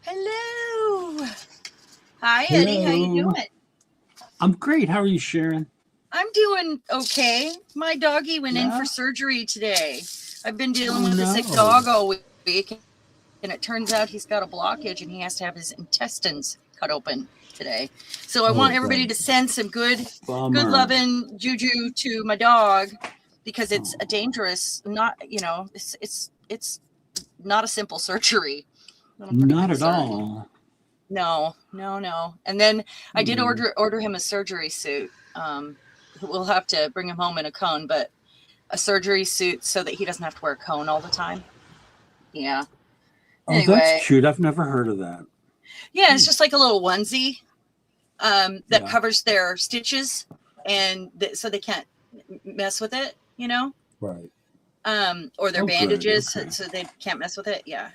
Hello. Hi, Eddie. How you Hello. doing? I'm great. How are you, Sharon? I'm doing okay. My doggy went in for Yeah? surgery today. I've been dealing Oh, with a sick dog no. all week, and it turns out he's got a blockage and he has to have his intestines cut open today. So I want Oh, everybody to that send some good bummer. loving juju to my dog because it's a Oh, dangerous, not it's not a simple surgery. I'm pretty not at concerned. all. No, no, no. And then I did Mm. order him a surgery suit. We'll have to bring him home in a cone, but a surgery suit so that he doesn't have to wear a cone all the time. Yeah. Oh, that's Anyway, cute. I've never heard of that. yeah, it's Hmm. just like a little onesie that Yeah, covers their stitches, and so they can't mess with it, right. or their Oh, good. bandages, so Okay. they can't mess with it. Yeah.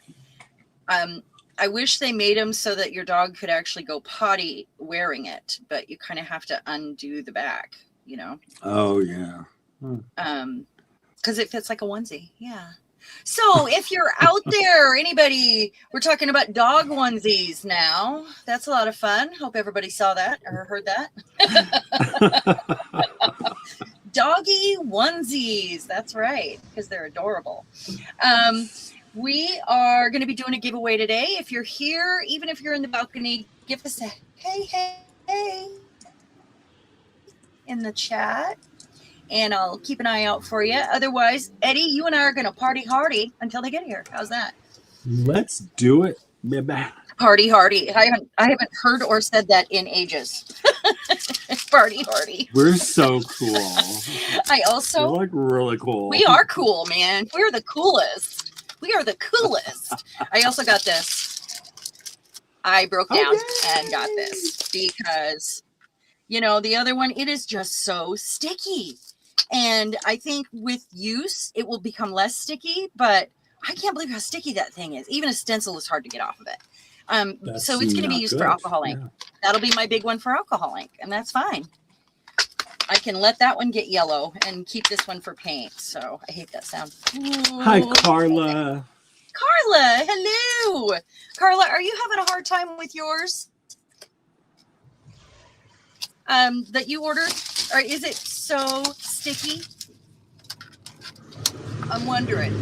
Um, I wish they made them so that your dog could actually go potty wearing it, but you kind of have to undo the back, Oh, yeah. Hmm. because it fits like a onesie. Yeah. So if you're out there, anybody, we're talking about dog onesies now. That's a lot of fun. Hope everybody saw that or heard that. Doggy onesies. That's right, because they're adorable. Um, we are going to be doing a giveaway today. If you're here, even if you're in the balcony, give us a hey in the chat, and I'll keep an eye out for you. Otherwise, Eddie, you and I are going to party hardy until they get here. How's that? Let's do it. Baby. Party hardy. I haven't heard or said that in ages. Party hardy. We're so cool. I We're also, like really cool. we are cool, man. We're the coolest. We are the coolest. I also got this. I broke Oh, down and got yay. this because, the other one, it is just so sticky. And I think with use, it will become less sticky, but I can't believe how sticky that thing is. Even a stencil is hard to get off of it. That's So it's going to be not used for good. alcohol ink. Yeah. That'll be my big one for alcohol ink, and that's fine. I can let that one get yellow and keep this one for paint. So I hate that sound. Hi, Ooh. Carla. Carla, hello. Carla, are you having a hard time with yours that you ordered? Or is it so sticky? I'm wondering.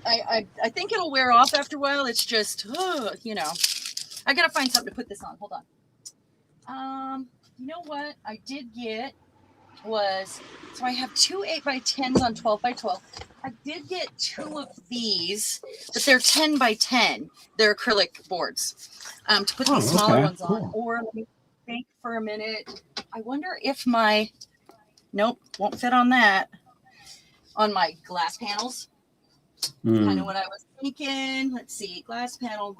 I think it'll wear off after a while. It's just, I got to find something to put this on. Hold on. You know what I did get was, so I have two 8x10s on 12x12. I did get two of these, but they're 10x10. They're acrylic boards to put these Oh, smaller okay. ones on. Cool. Or let me think for a minute. I wonder if nope, won't fit on my glass panels. Kind of Mm. what I was thinking. Let's see, glass panel.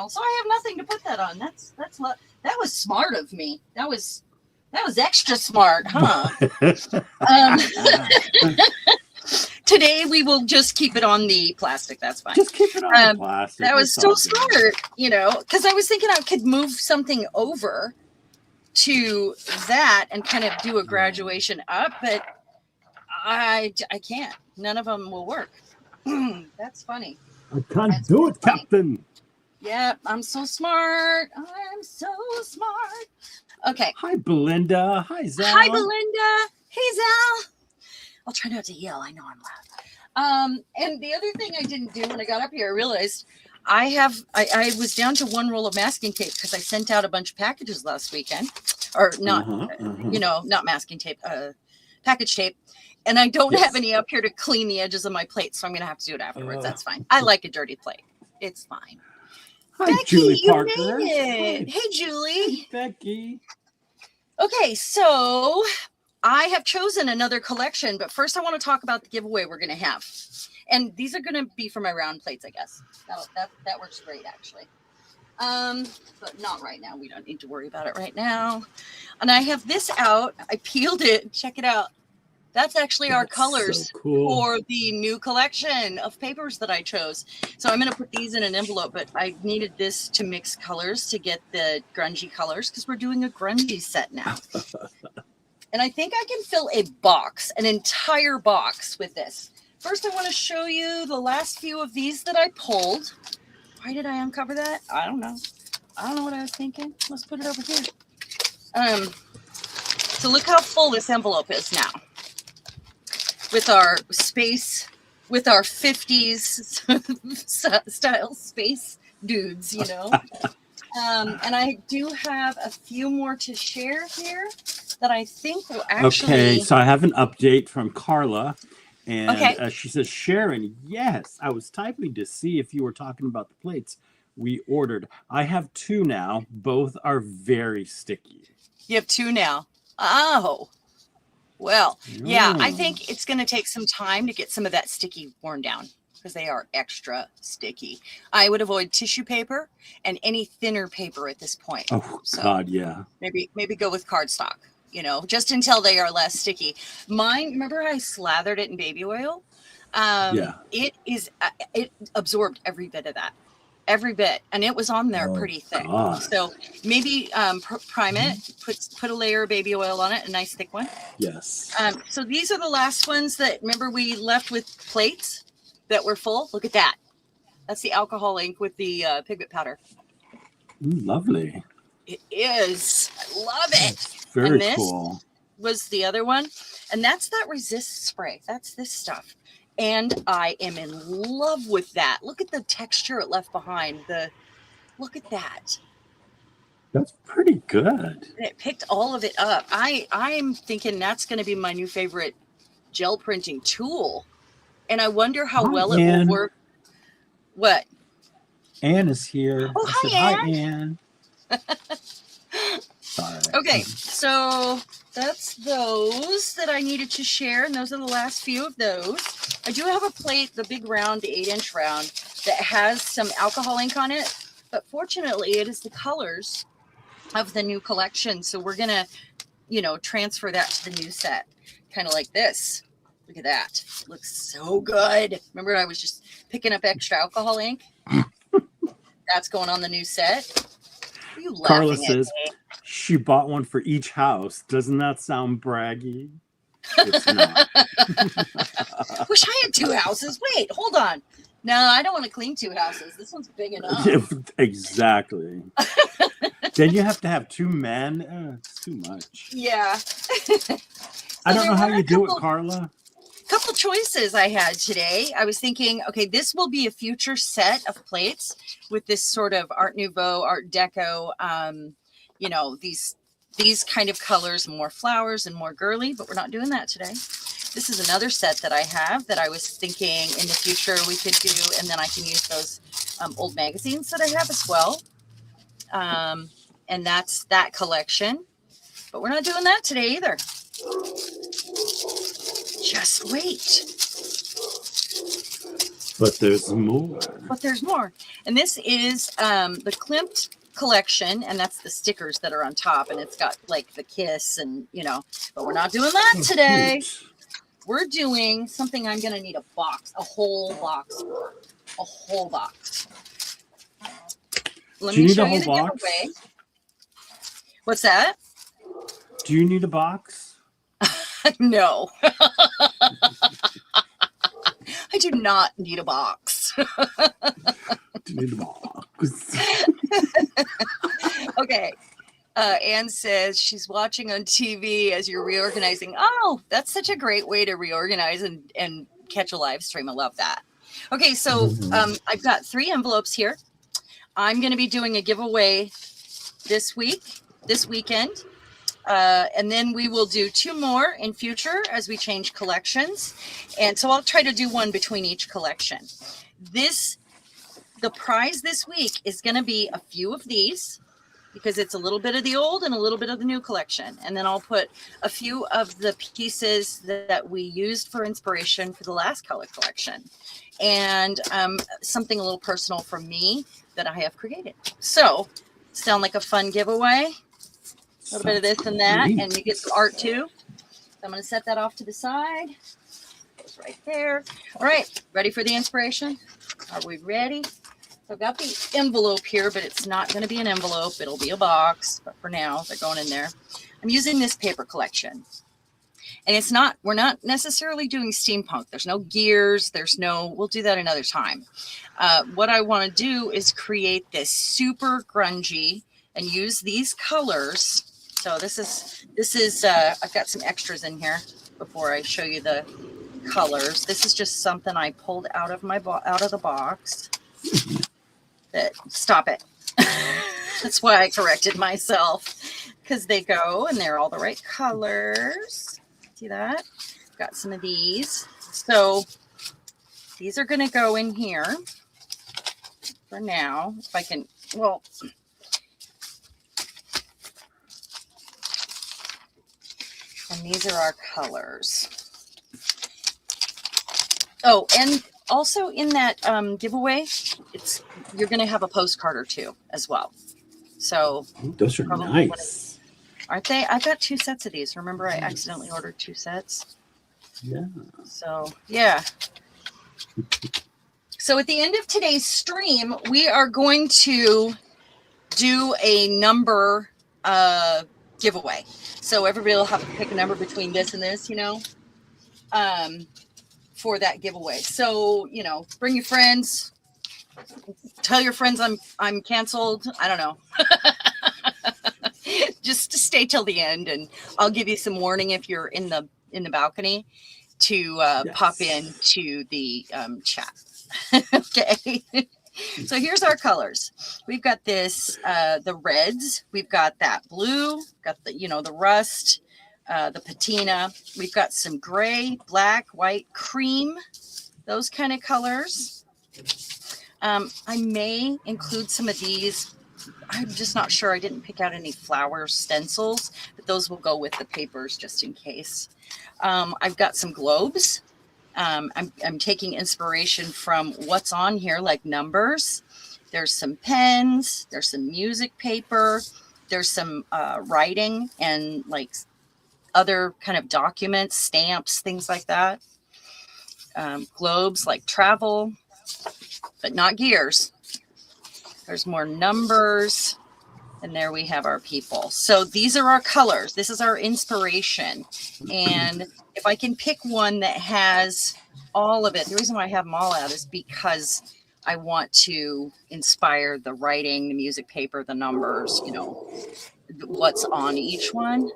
So I have nothing to put that on. That was smart of me. That was extra smart, huh? Today we will just keep it on the plastic. That's fine. Just keep it on the plastic. That was It's so all good. smart, because I was thinking I could move something over to that and kind of do a graduation up, but I can't. None of them will work. That's funny. I can't That's do pretty it, funny. Captain. Yep, I'm so smart. I'm so smart. Okay. Hi, Belinda. Hi, Zal. Hi, Belinda. Hey, Zal. I'll try not to yell. I know I'm loud. And the other thing I didn't do when I got up here, I realized I was down to one roll of masking tape because I sent out a bunch of packages last weekend, or not, not masking tape, package tape. And I don't have any up here to clean the edges of my plate, so I'm going to have to do it afterwards. That's fine. I like a dirty plate. It's fine. Hi, Becky, Julie you Parker. made it. Hi. Hey, Julie. Hi, Becky. Okay, so I have chosen another collection, but first I want to talk about the giveaway we're going to have. And these are going to be for my round plates, I guess. That works great, actually. But not right now. We don't need to worry about it right now. And I have this out. I peeled it. Check it out. That's actually our colors so cool. for the new collection of papers that I chose. So I'm going to put these in an envelope, but I needed this to mix colors to get the grungy colors because we're doing a grungy set now. And I think I can fill an entire box with this. First, I want to show you the last few of these that I pulled. Why did I uncover that? I don't know. I don't know what I was thinking. Let's put it over here. So look how full this envelope is now. With our space, with our 50s style space dudes, you know. And I do have a few more to share here that I think will actually. Okay, so I have an update from Carla. And Okay. she says, Sharon, yes, I was typing to see if you were talking about the plates we ordered. I have 2 now. Both are very sticky. You have 2 now. Oh, well, yeah, I think it's going to take some time to get some of that sticky worn down because they are extra sticky. I would avoid tissue paper and any thinner paper at this point. Oh, so God, yeah. Maybe go with cardstock, you know, just until they are less sticky. Mine, remember I slathered it in baby oil? Yeah. It absorbed every bit of that. Every bit, and it was on there pretty thick. God. So maybe prime it, put a layer of baby oil on it, a nice thick one. Yes. So these are the last ones that, remember, we left with plates that were full. Look at that. That's the alcohol ink with the pigment powder. Lovely. It is. I love it. That's very cool. Was the other one, and that's that resist spray. That's this stuff. And I am in love with that. Look at the texture it left behind. Look at that. That's pretty good. And it picked all of it up. I'm thinking that's going to be my new favorite gel printing tool. And I wonder how well it will work. What? Anne is here. Oh, hi, Anne. Sorry. Okay, so that's those that I needed to share, and those are the last few of those. I do have a plate, the big round, the 8-inch round, that has some alcohol ink on it, but fortunately it is the colors of the new collection, so we're gonna, you know, transfer that to the new set, kind of like this. Look at that. Looks so good. Remember I was just picking up extra alcohol ink? That's going on the new set. You Carla says she bought one for each house. Doesn't that sound braggy? It's not. Wish I had 2 houses. Wait, hold on. No, I don't want to clean 2 houses. This one's big enough. Exactly. Then you have to have 2 men. It's too much. Yeah. I don't know how you do it, Carla. Couple choices I had today. I was thinking, okay, this will be a future set of plates with this sort of Art Nouveau, Art Deco, you know, these kind of colors, more flowers and more girly, but we're not doing that today. This is another set that I have that I was thinking in the future we could do, and then I can use those old magazines that I have as well. And that's that collection, but we're not doing that today either. Just wait. But there's more. But there's more. And this is the Klimt collection, and that's the stickers that are on top, and it's got like the kiss and, you know, but we're not doing that today. We're doing something I'm going to need a box, a whole box for. A whole box. Let me show you the giveaway. What's that? Do you need a box? No. I do not need a box. Do you need a box? Okay. Anne says she's watching on TV as you're reorganizing. Oh, that's such a great way to reorganize and catch a live stream. I love that. Okay, so I've got 3 envelopes here. I'm going to be doing a giveaway this weekend. And then we will do 2 more in future as we change collections. And so I'll try to do one between each collection. The prize this week is going to be a few of these because it's a little bit of the old and a little bit of the new collection. And then I'll put a few of the pieces that we used for inspiration for the last color collection. And something a little personal from me that I have created. So, sound like a fun giveaway? A little bit of this and that, and you get some art too. So I'm going to set that off to the side. Goes right there. All right, ready for the inspiration? Are we ready? So I've got the envelope here, but it's not going to be an envelope. It'll be a box, but for now, they're going in there. I'm using this paper collection. And we're not necessarily doing steampunk. There's no gears. We'll do that another time. What I want to do is create this super grungy and use these colors. So this is I've got some extras in here before I show you the colors. This is just something I pulled out of the box. Stop it. That's why I corrected myself, because they go and they're all the right colors. See that? Got some of these. So these are going to go in here for now. If I can, well, and these are our colors. Oh, and also in that giveaway, you're going to have a postcard or two as well. So those are nice, aren't they? I've got 2 sets of these. Remember, I accidentally ordered 2 sets. Yeah. So yeah. So at the end of today's stream, we are going to do a number giveaway. So everybody will have to pick a number between this and this, for that giveaway. So, bring your friends, tell your friends I'm canceled. I don't know. Just to stay till the end, and I'll give you some warning if you're in the balcony to pop into the chat. Okay. So here's our colors. We've got this, the reds. We've got that blue, got the, the rust, the patina. We've got some gray, black, white, cream, those kind of colors. I may include some of these. I'm just not sure. I didn't pick out any flower stencils, but those will go with the papers just in case. I've got some globes. I'm taking inspiration from what's on here, like numbers. There's some pens. There's some music paper. There's some writing and like other kind of documents, stamps, things like that. Globes like travel, but not gears. There's more numbers. And there we have our people. So these are our colors. This is our inspiration. And if I can pick one that has all of it, the reason why I have them all out is because I want to inspire the writing, the music paper, the numbers, what's on each one.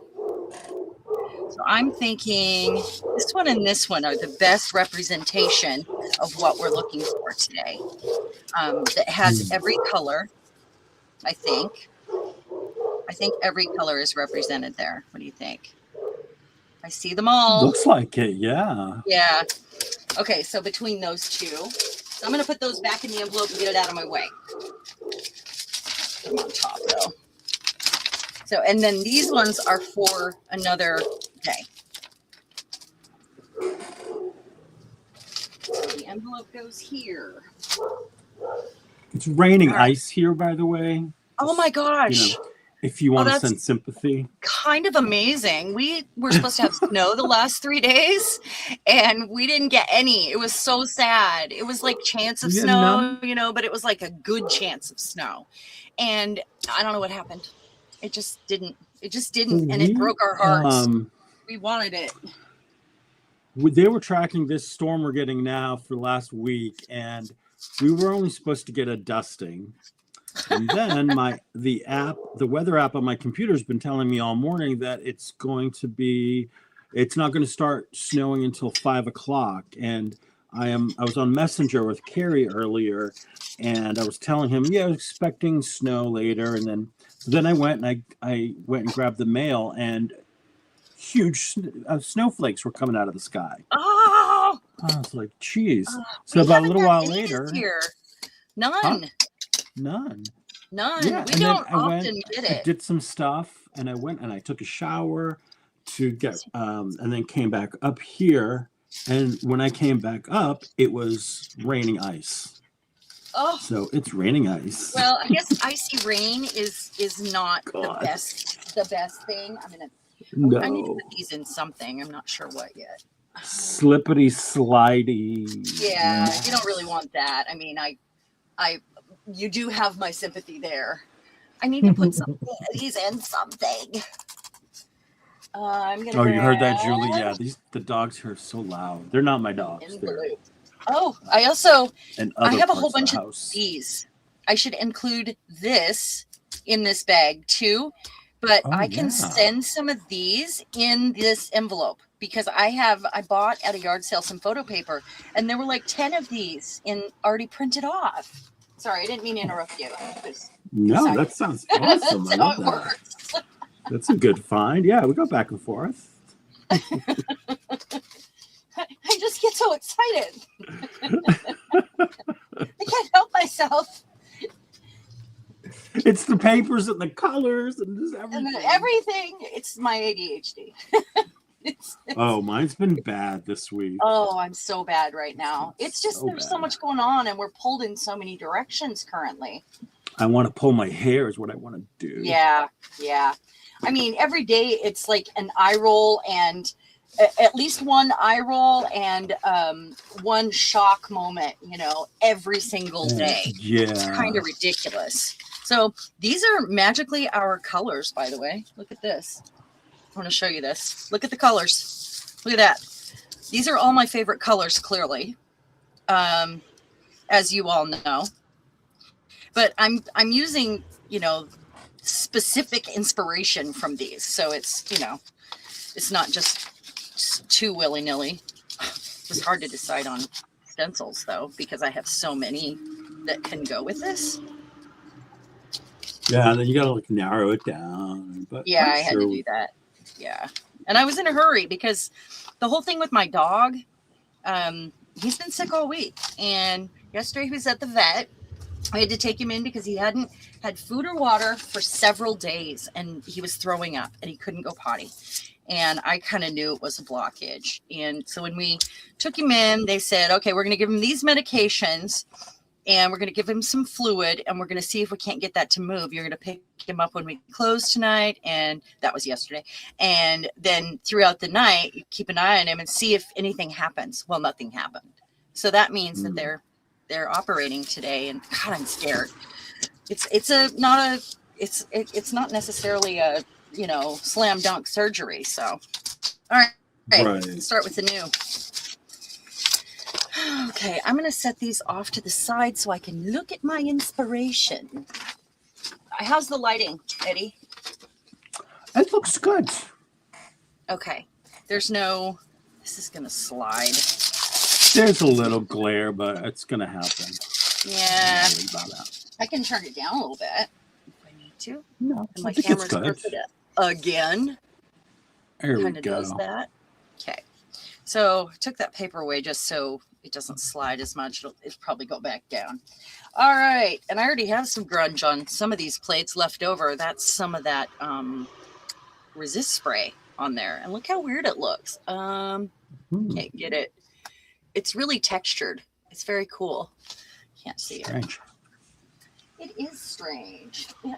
So I'm thinking this one and this one are the best representation of what we're looking for today. That has every color, I think. I think every color is represented there. What do you think? I see them all. Looks like it, yeah. Yeah. Okay, so between those two, so I'm going to put those back in the envelope and get it out of my way. I'm on top, though. So, and then these ones are for another day. So the envelope goes here. It's raining ice here, by the way. Oh my gosh. If you want to send sympathy. Kind of amazing. We were supposed to have snow the last 3 days, and we didn't get any. It was so sad. It was like chance of snow, but it was like a good chance of snow. And I don't know what happened. It just didn't. And it broke our hearts. We wanted it. They were tracking this storm we're getting now for last week, and we were only supposed to get a dusting. And then the weather app on my computer has been telling me all morning that it's not going to start snowing until 5 o'clock. And I was on Messenger with Carrie earlier, and I was telling him, I was expecting snow later. And then I went and grabbed the mail, and huge snowflakes were coming out of the sky. Oh, I was like, geez. So about a little while later, none. Huh? None. Yeah, we don't often get it. I did some stuff, and I went and I took a shower to get, and then came back up here. And when I came back up, it was raining ice. Oh, so it's raining ice. Well, I guess icy rain is not the best thing. I need to put these in something. I'm not sure what yet. Slippity slidey. Yeah, you don't really want that. You do have my sympathy there. I need to put some of these in something. I'm gonna Oh, you heard that, Julie? grab Yeah, the dogs here are so loud. They're not my dogs. They're envelope. Oh, I other have a whole parts of bunch the of house. these. I should include this in this bag too, but Oh, I can yeah. send some of these in this envelope because I bought at a yard sale some photo paper and there were like 10 of these already printed off. Sorry, I didn't mean to interrupt you. No, that sounds awesome. That's I how love it that. works. That's a good find. Yeah, we go back and forth. I just get so excited. I can't help myself. It's the papers and the colors and just everything. And everything. It's my ADHD. Oh, mine's been bad this week. Oh, I'm so bad right now. It's just so there's so bad. much going on and we're pulled in so many directions currently. I want to pull my hair is what I want to do. Yeah. I mean, every day it's like an eye roll and at least one eye roll and one shock moment, every single day. Yeah. It's kind of ridiculous. So these are magically our colors, by the way. Look at this. I want to show you this. Look at the colors. Look at that. These are all my favorite colors, clearly, as you all know. But I'm using, specific inspiration from these. So it's, it's not just too willy-nilly. It was hard to decide on stencils, though, because I have so many that can go with this. Yeah, and then you got to narrow it down. But yeah, I had to do that. Yeah. And I was in a hurry because the whole thing with my dog, he's been sick all week. And yesterday he was at the vet. I had to take him in because he hadn't had food or water for several days and he was throwing up and he couldn't go potty. And I kind of knew it was a blockage. And so when we took him in, they said, okay, we're going to give him these medications and we're going to give him some fluid and we're going to see if we can't get that to move. You're going to pick him up when we close tonight. And that was yesterday. And then throughout the night, you keep an eye on him and see if anything happens. Well, nothing happened. So that means that they're operating today. And God, I'm scared. It's not necessarily a, slam dunk surgery. So, all right. Let's start with the new. Okay, I'm going to set these off to the side so I can look at my inspiration. How's the lighting, Eddie? It looks good. Okay, this is going to slide. There's a little glare, but it's going to happen. Yeah. I can turn it down a little bit if I need to. No, and my camera's crooked again. There we Kind of go. does that. Okay. So I took that paper away just so it doesn't slide as much. It'll probably go back down. All right. And I already have some grunge on some of these plates left over. That's some of that resist spray on there. And look how weird it looks. Can't get it. It's really textured. It's very cool. Can't see Strange. it. It is strange. Yeah.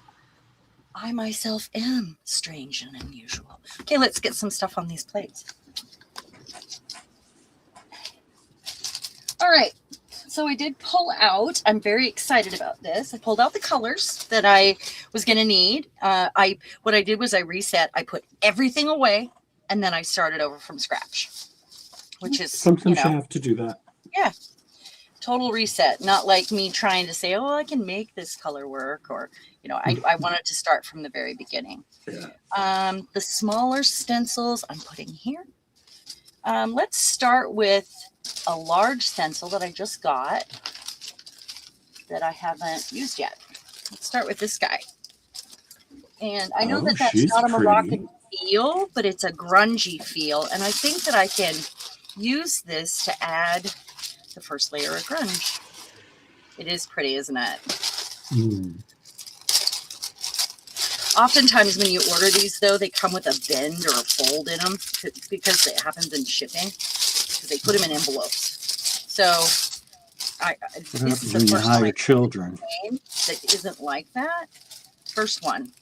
I myself am strange and unusual. Okay, let's get some stuff on these plates. All right, so I did pull out. I'm very excited about this. I pulled out the colors that I was going to need. What I did was I reset. I put everything away, and then I started over from scratch, which is sometimes you have to do that. Yeah, total reset. Not like me trying to say, "Oh, I can make this color work," or I wanted to start from the very beginning. Yeah. The smaller stencils I'm putting here. Let's start with a large stencil that I just got that I haven't used yet. Let's start with this guy. And I know that's not a Moroccan feel, but it's a grungy feel. And I think that I can use this to add the first layer of grunge. It is pretty, isn't it? Oftentimes when you order these, though, they come with a bend or a fold in them because it happens in shipping. Because they put them in envelopes. So this is the when you first one hire children that isn't like that. First one.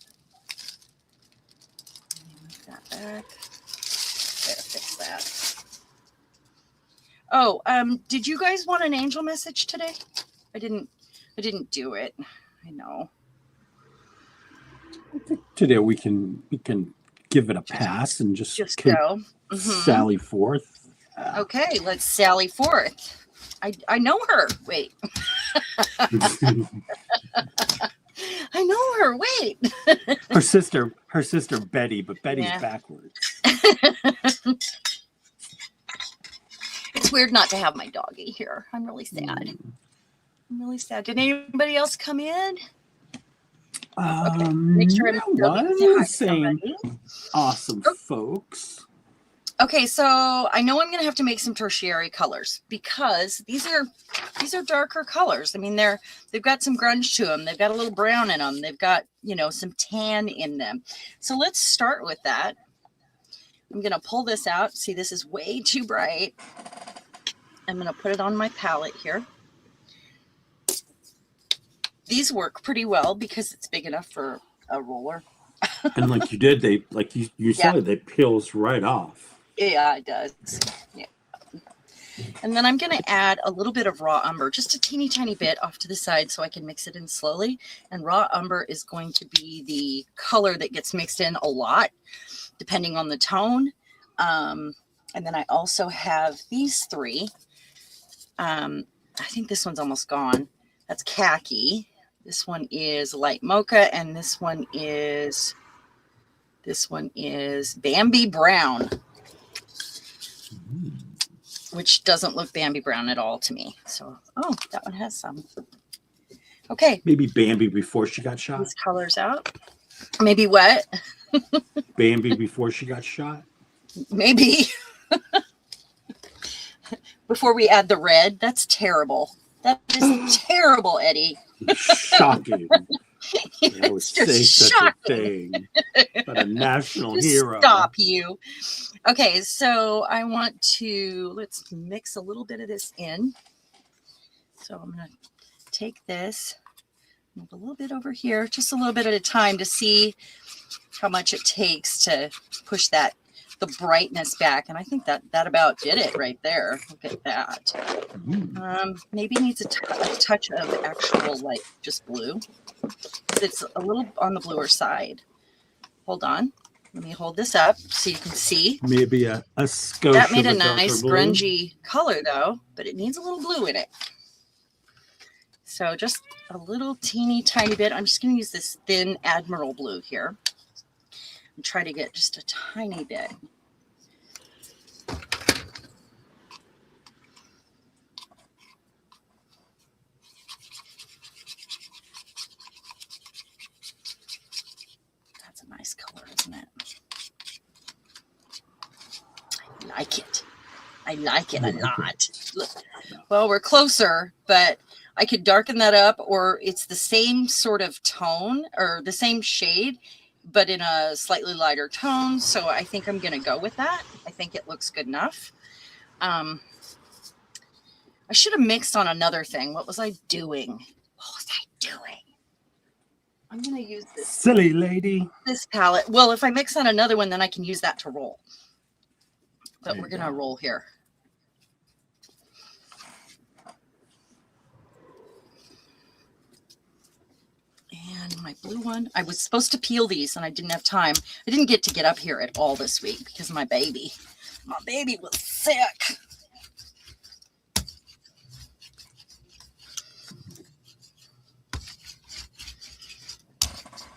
Move that back. There, fix that. Oh, did you guys want an angel message today? I didn't do it. I know. I think today we can give it a pass and just go. sally forth. Okay, let's sally forth. I know her. Wait. I know her. Wait. her sister Betty, but Betty's backwards. It's weird not to have my doggy here. I'm really sad. I'm really sad. Did anybody else come in? Okay. Make sure I'm saying awesome folks. Okay, so I know I'm gonna have to make some tertiary colors because these are darker colors. I mean, they've got some grunge to them. They've got a little brown in them. They've got, you know, some tan in them. So let's start with that. I'm gonna pull this out. See, this is way too bright. I'm gonna put it on my palette here. These work pretty well because it's big enough for a roller. And like you did, you said it peels right off. Yeah, it does. Yeah. And then I'm going to add a little bit of raw umber, just a teeny tiny bit off to the side so I can mix it in slowly. And raw umber is going to be the color that gets mixed in a lot, depending on the tone. And then I also have these three. I think this one's almost gone. That's khaki. This one is light mocha, and this one is Bambi brown, which doesn't look Bambi brown at all to me. So, oh, that one has some. Okay. Maybe Bambi before she got shot. These colors out. Maybe what? Bambi before she got shot. Maybe. Before we add the red. That's terrible. That is terrible, Eddie. Shocking. I would It's just say such shocking. a thing. But a national Just hero. Stop you. Okay, so I want to, let's mix a little bit of this in. So I'm going to take this, move a little bit over here, just a little bit at a time to see how much it takes to push the brightness back. And I think that about did it right there. Look at that. Maybe needs a touch of actual, like, just blue. It's a little on the bluer side. Hold on. Let me hold this up so you can see. Maybe a skosh. That made a of nice blue. grungy color, though, but it needs a little blue in it. So just a little teeny tiny bit. I'm just going to use this thin Admiral blue here and try to get just a tiny bit. That's a nice color, isn't it? I like it. I like it a lot. Look. Well, we're closer, but I could darken that up, or it's the same sort of tone or the same shade, but in a slightly lighter tone. So I think I'm going to go with that. I think it looks good enough. I should have mixed on another thing. What was I doing? What was I doing? I'm going to use this. Silly lady. This palette. Well, if I mix on another one, then I can use that to roll. But we're going to roll here. And my blue one, I was supposed to peel these and I didn't have time. I didn't get to get up here at all this week because my baby was sick.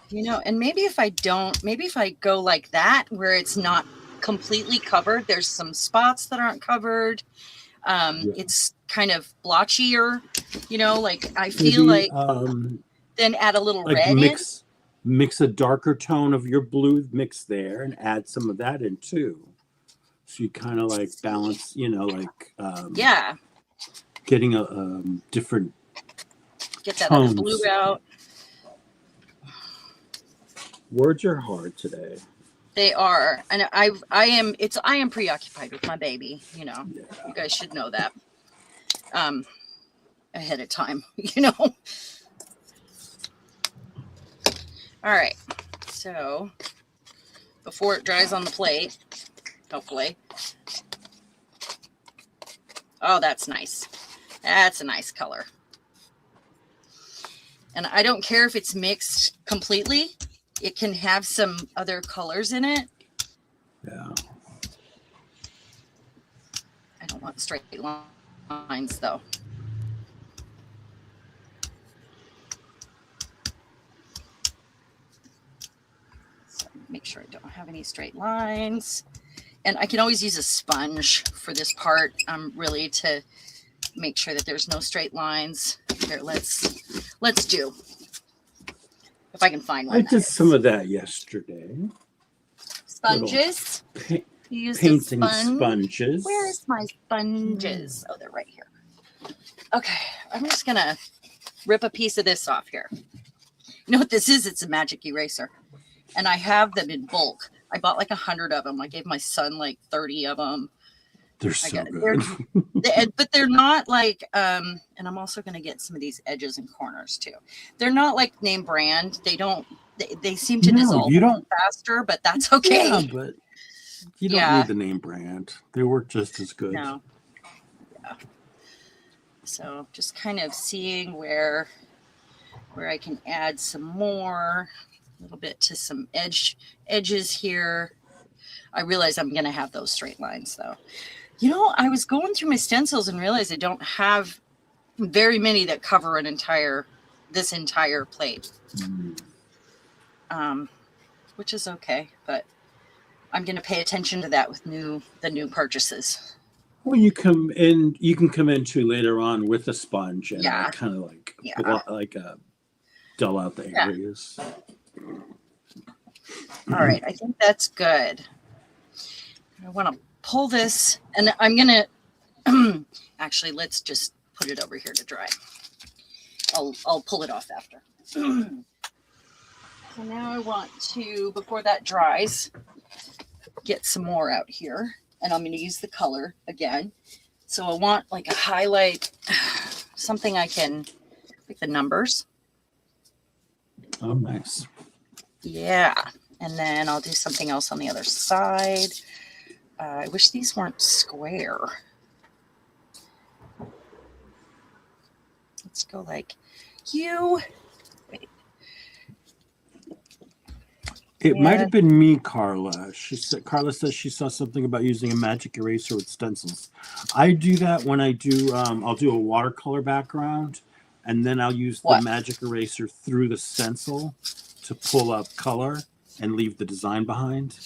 You know, and maybe if I go like that where it's not completely covered, there's some spots that aren't covered. It's kind of blotchier, you know, like I feel maybe, like then add a little like red mix a darker tone of your blue mix there and add some of that in too. So you kind of like balance, you know, like getting a different get that tones. other blue out. Words are hard today. They are, and I am preoccupied with my baby. You know, you guys should know that ahead of time. You know. All right, so before it dries on the plate, hopefully. Oh, that's nice. That's a nice color. And I don't care if it's mixed completely. It can have some other colors in it. Yeah. I don't want straight lines though. So make sure I don't have any straight lines. And I can always use a sponge for this part, really to make sure that there's no straight lines. Here, let's do. If I can find one. I did some of that yesterday. Sponges. You use Painting a sponge. sponges. Where's my sponges? Oh, they're right here. Okay, I'm just gonna rip a piece of this off here. You know what this is? It's a magic eraser. And I have them in bulk. I bought like 100 of them. I gave my son like 30 of them. They're so good. But they're not like, and I'm also going to get some of these edges and corners too. They're not like name brand. They seem to dissolve faster, but that's okay. Yeah, but you don't need the name brand. They work just as good. No. Yeah. So just kind of seeing where I can add some more, a little bit to some edges here. I realize I'm going to have those straight lines though. You know, I was going through my stencils and realized I don't have very many that cover this entire plate. Which is okay, but I'm going to pay attention to that with the new purchases. Well, you can come into later on with a sponge and kind of dull out the areas. All right, I think that's good. I want to pull this, and I'm going to actually, let's just put it over here to dry. I'll pull it off after. So now I want to, before that dries, get some more out here, and I'm going to use the color again. So I want like a highlight, something I can, like the numbers. Oh, nice. Yeah. And then I'll do something else on the other side. I wish these weren't square. Let's go like you. Wait. It might have been me, Carla. Carla says she saw something about using a magic eraser with stencils. I do that when I do. I'll do a watercolor background, and then I'll use the magic eraser through the stencil to pull up color and leave the design behind.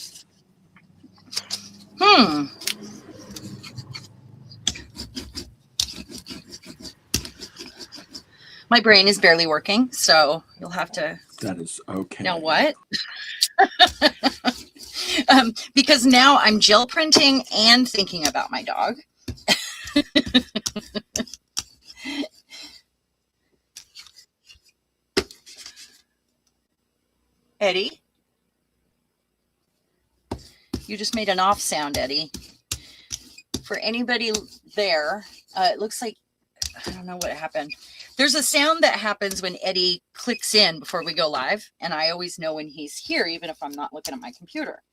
My brain is barely working, so you'll have to. That is okay. Now what? Because now I'm gel printing and thinking about my dog. Eddie? You just made an off sound, Eddie. For anybody there, it looks like, I don't know what happened. There's a sound that happens when Eddie clicks in before we go live, and I always know when he's here, even if I'm not looking at my computer.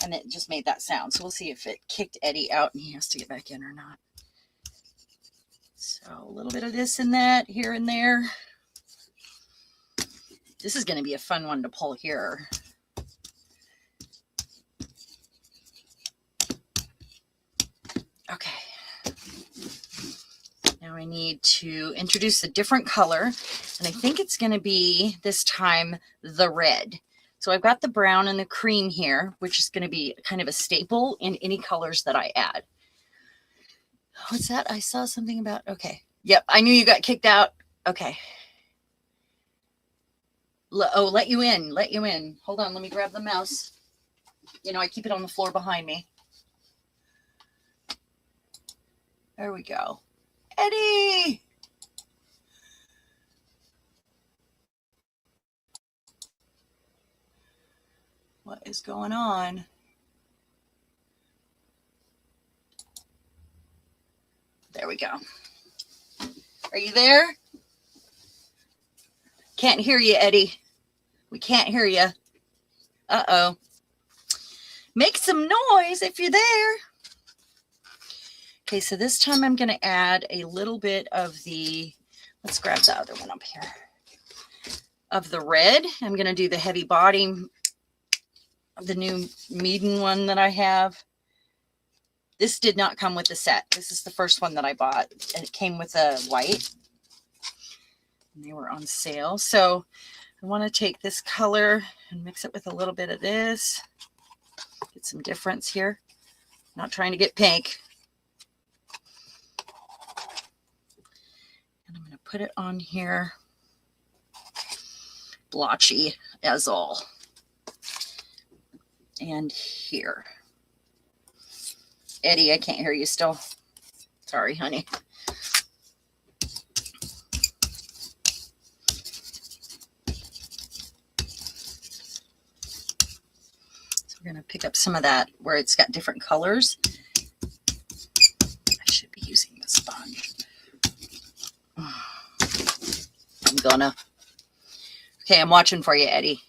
And it just made that sound. So we'll see if it kicked Eddie out and he has to get back in or not. So a little bit of this and that here and there. This is going to be a fun one to pull here. Okay. Now I need to introduce a different color, and I think it's going to be this time the red. So I've got the brown and the cream here, which is going to be kind of a staple in any colors that I add. What's that? I saw something about, okay. Yep, I knew you got kicked out. Okay. Oh, let you in, let you in. Hold on, let me grab the mouse. You know, I keep it on the floor behind me. There we go. Eddie! What is going on? There we go. Are you there? Can't hear you, Eddie. We can't hear you. Uh-oh. Make some noise if you're there. Okay, so this time I'm going to add a little bit of the, let's grab the other one up here, of the red. I'm going to do the heavy body the new Meaden one that I have. This did not come with the set. This is the first one that I bought, and it came with a white. And they were on sale. So I want to take this color and mix it with a little bit of this. Get some difference here. Not trying to get pink. And I'm going to put it on here. Blotchy as all. And here. Eddie, I can't hear you still. Sorry, honey. So we're going to pick up some of that where it's got different colors. I should be using the sponge. I'm gonna. Okay, I'm watching for you, Eddie.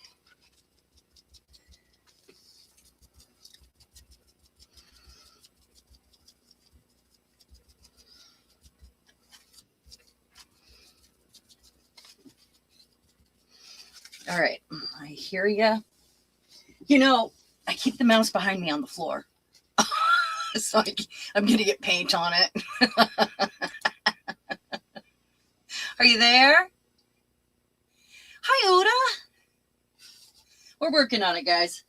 All right, I hear you. You know, I keep the mouse behind me on the floor. So I'm going to get paint on it. Are you there? Hi, Oda. We're working on it, guys.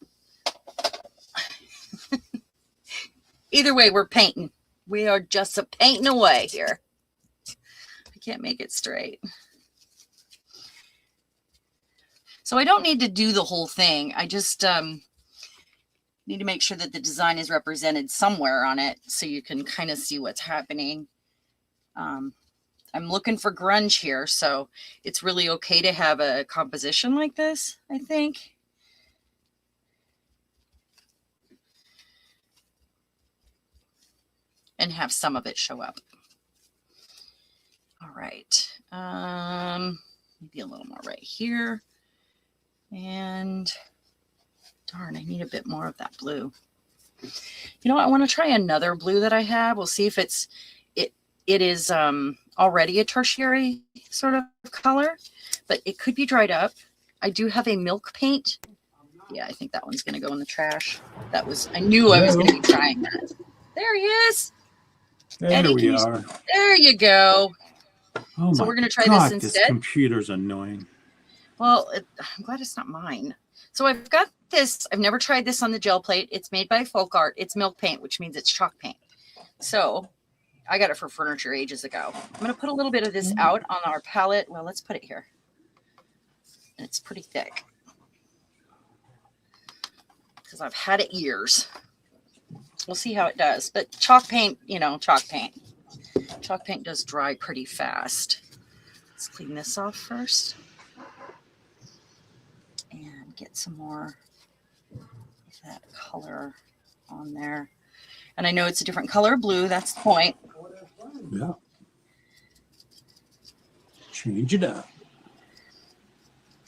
Either way, we're painting. We are just painting away here. I can't make it straight. So I don't need to do the whole thing. I just need to make sure that the design is represented somewhere on it so you can kind of see what's happening. I'm looking for grunge here, so it's really okay to have a composition like this, I think. And have some of it show up. All right. Maybe a little more right here. And darn, I need a bit more of that blue. You know, I want to try another blue that I have. We'll see if it is already a tertiary sort of color, but it could be dried up. I do have a milk paint. Yeah, I think that one's going to go in the trash. I knew I was going to be trying that. There he is. There Eddie, we are. There you go. Oh so my we're going to try God, this instead. This computer's annoying. Well, I'm glad it's not mine. So I've got this. I've never tried this on the gel plate. It's made by Folk Art. It's milk paint, which means it's chalk paint. So I got it for furniture ages ago. I'm going to put a little bit of this out on our palette. Well, let's put it here. And it's pretty thick because I've had it years. We'll see how it does. But chalk paint, you know, chalk paint. Chalk paint does dry pretty fast. Let's clean this off first. And get some more of that color on there. And I know it's a different color blue. That's the point. Yeah. Change it up.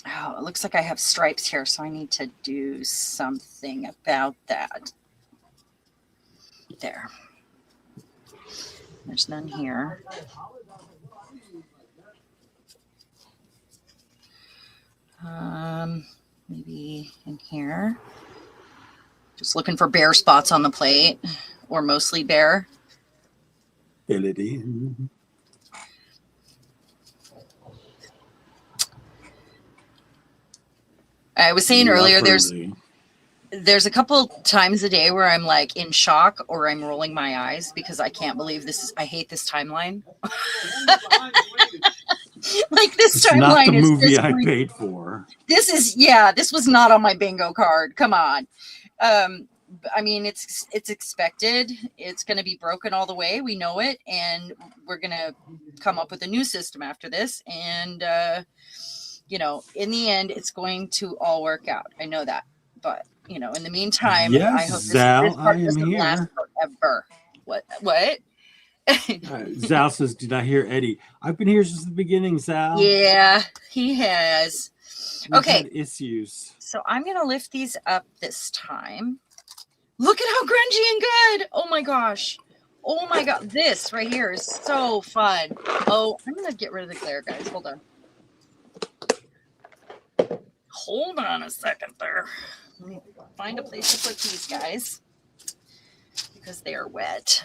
Oh, it looks like I have stripes here, so I need to do something about that. There. There's none here. Maybe in here. Just looking for bare spots on the plate, or mostly bare. Fill it in. I was saying earlier, there's a couple times a day where I'm like in shock or I'm rolling my eyes because I can't believe I hate this timeline. Like this timeline not the is movie I paid for. This was not on my bingo card. Come on. I mean, it's expected. It's going to be broken all the way. We know it. And we're going to come up with a new system after this. And, you know, in the end, it's going to all work out. I know that. But, you know, in the meantime, yes, I hope Zal, this part doesn't last forever. What? Zal says, did I hear Eddie? I've been here since the beginning, Zal. Yeah, he has. We've okay. had issues. So I'm going to lift these up this time. Look at how grungy and good. Oh my gosh. Oh my God. This right here is so fun. Oh, I'm going to get rid of the glare, guys. Hold on. Hold on a second there. Let me find a place to put these guys because they are wet.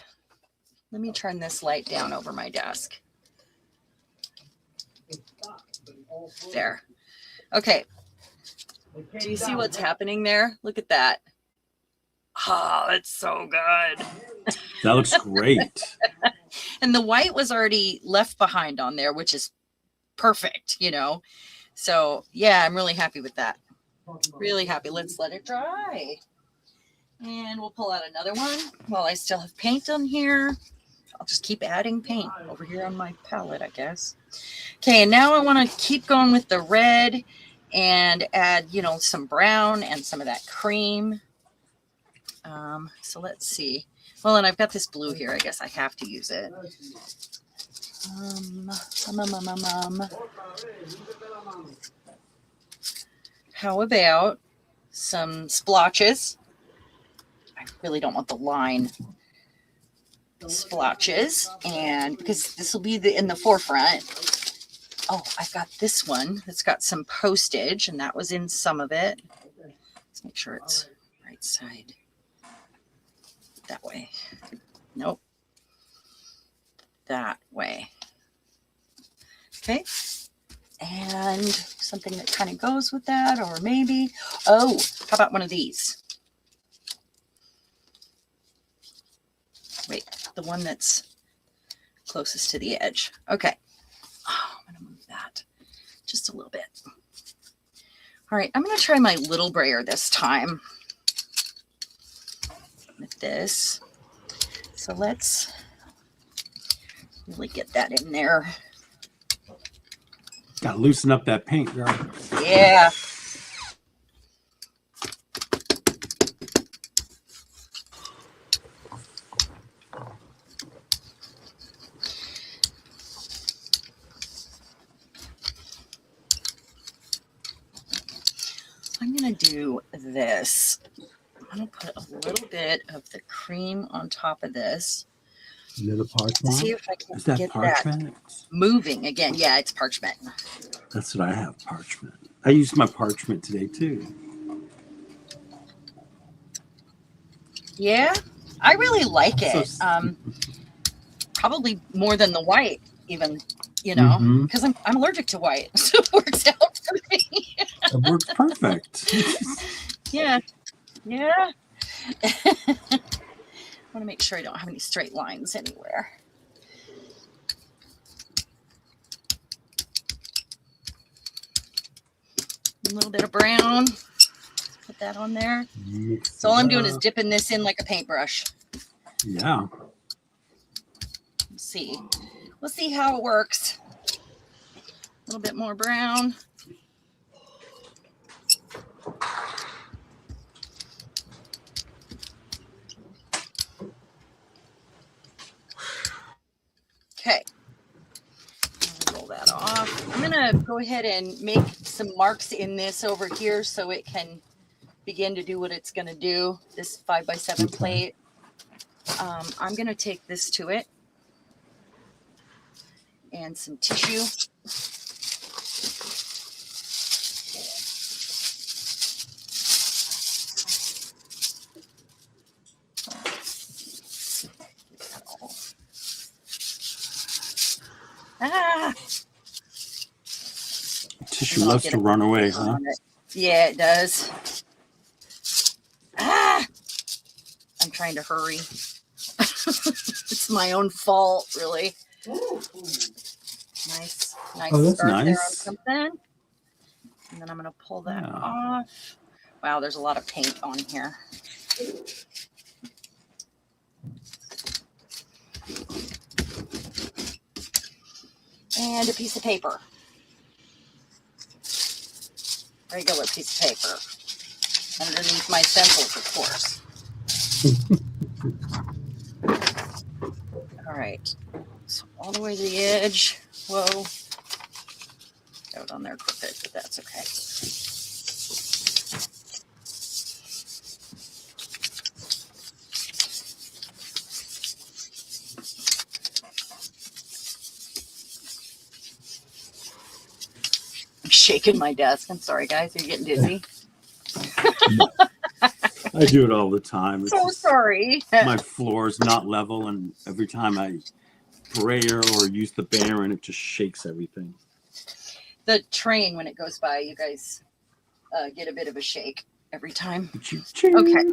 Let me turn this light down over my desk. There. Okay. Do you see what's happening there? Look at that. Oh, it's so good. That looks great. And the white was already left behind on there, which is perfect, you know. So yeah, I'm really happy with that. Really happy. Let's let it dry. And we'll pull out another one while I still have paint on here. I'll just keep adding paint over here on my palette, I guess. Okay, and now I want to keep going with the red and add, you know, some brown and some of that cream. So let's see. Well, and I've got this blue here. I guess I have to use it. How about some splotches? I really don't want the line splotches, and because this will be in the forefront. Oh, I've got this one that's got some postage, and that was in some of it. Let's make sure it's right side. That way. Nope. That way. Okay. And something that kind of goes with that, or maybe, oh, how about one of these? Wait, the one that's closest to the edge. Okay. Oh, I'm going to move that just a little bit. All right, I'm going to try my little brayer this time with this. So let's really get that in there. Got to loosen up that paint, girl. Yeah. I'm going to do this. I'm going to put a little bit of the cream on top of this. Little parchment? See if I can Is that get parchment? that moving again. Yeah, it's parchment. That's what I have, parchment. I used my parchment today, too. Yeah, I really like it. So Probably more than the white, even, you know, because I'm allergic to white. So it works out for me. It works perfect. Yeah. Yeah. I want to make sure I don't have any straight lines anywhere. A little bit of brown. Put that on there. So all I'm doing is dipping this in like a paintbrush. Yeah. Let's see. We'll see how it works. A little bit more brown. Okay. Roll that off. I'm going to go ahead and make some marks in this over here so it can begin to do what it's going to do. This 5x7 plate. I'm going to take this to it and some tissue. Ah! Tissue loves to run away, huh? Yeah, it does. Ah! I'm trying to hurry. It's my own fault, really. Nice Oh, that's start there on nice. something. And then I'm going to pull that off. Wow, there's a lot of paint on here. And a piece of paper. Regular piece of paper. Underneath my stencils, of course. All right. So all the way to the edge. Whoa. Got it on there crooked, but that's okay. I'm shaking my desk. I'm sorry, guys. Are you getting dizzy? I do it all the time. It's So just, sorry. my floor is not level, and every time I brayer or use the baron, it just shakes everything. The train, when it goes by, you guys get a bit of a shake every time. Okay.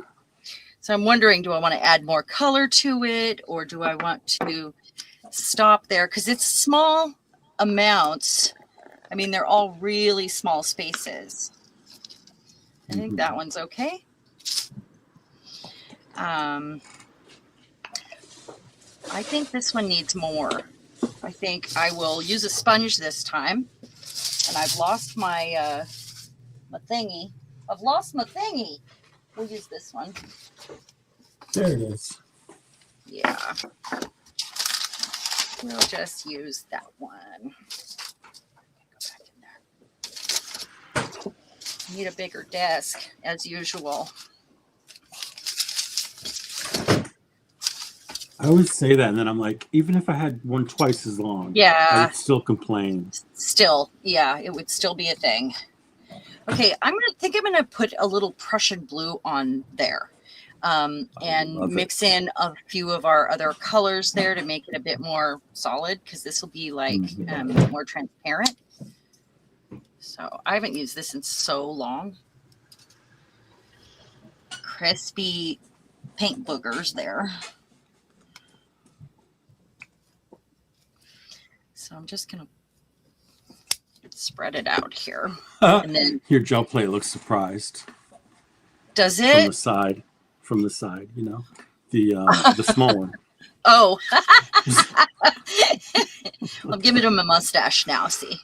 So I'm wondering, do I want to add more color to it, or do I want to stop there? Because it's small amounts. I mean, they're all really small spaces. I think that one's okay. I think this one needs more. I think I will use a sponge this time. And I've lost my my thingy. I've lost my thingy. We'll use this one. There it is. Yeah. We'll just use that one. Go back in there. Need a bigger desk, as usual. I always say that, and then I'm like, even if I had one twice as long, Yeah. I would still complain. Still, yeah, it would still be a thing. Okay, I'm gonna put a little Prussian blue on there, and mix in a few of our other colors there to make it a bit more solid, because this will be like more transparent. So I haven't used this in so long. Crispy paint boogers there. So I'm just gonna spread it out here. And then your gel plate looks surprised. Does it? From the side, you know, the small one. Oh, I'm giving him a mustache now. See,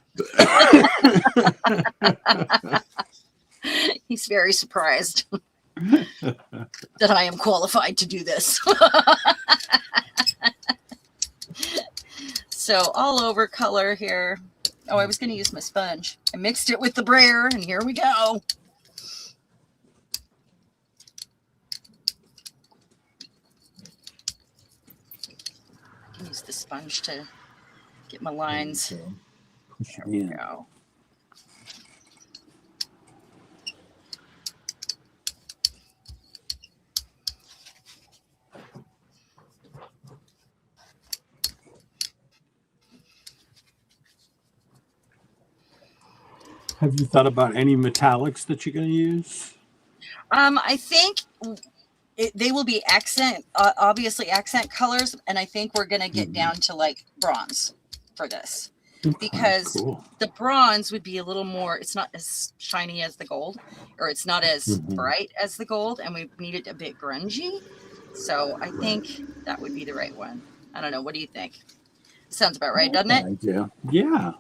he's very surprised that I am qualified to do this. So all over color here. Oh, I was going to use my sponge. I mixed it with the brayer, and here we go. I can use the sponge to get my lines. There we go. Have you thought about any metallics that you're going to use? I think they will be obviously accent colors, and I think we're going to get down to like bronze for this, because the bronze would be a little more, it's not as shiny as the gold, or it's not as bright as the gold, and we need it a bit grungy. So I think that would be the right one. I don't know. What do you think? Sounds about right, doesn't it? Yeah.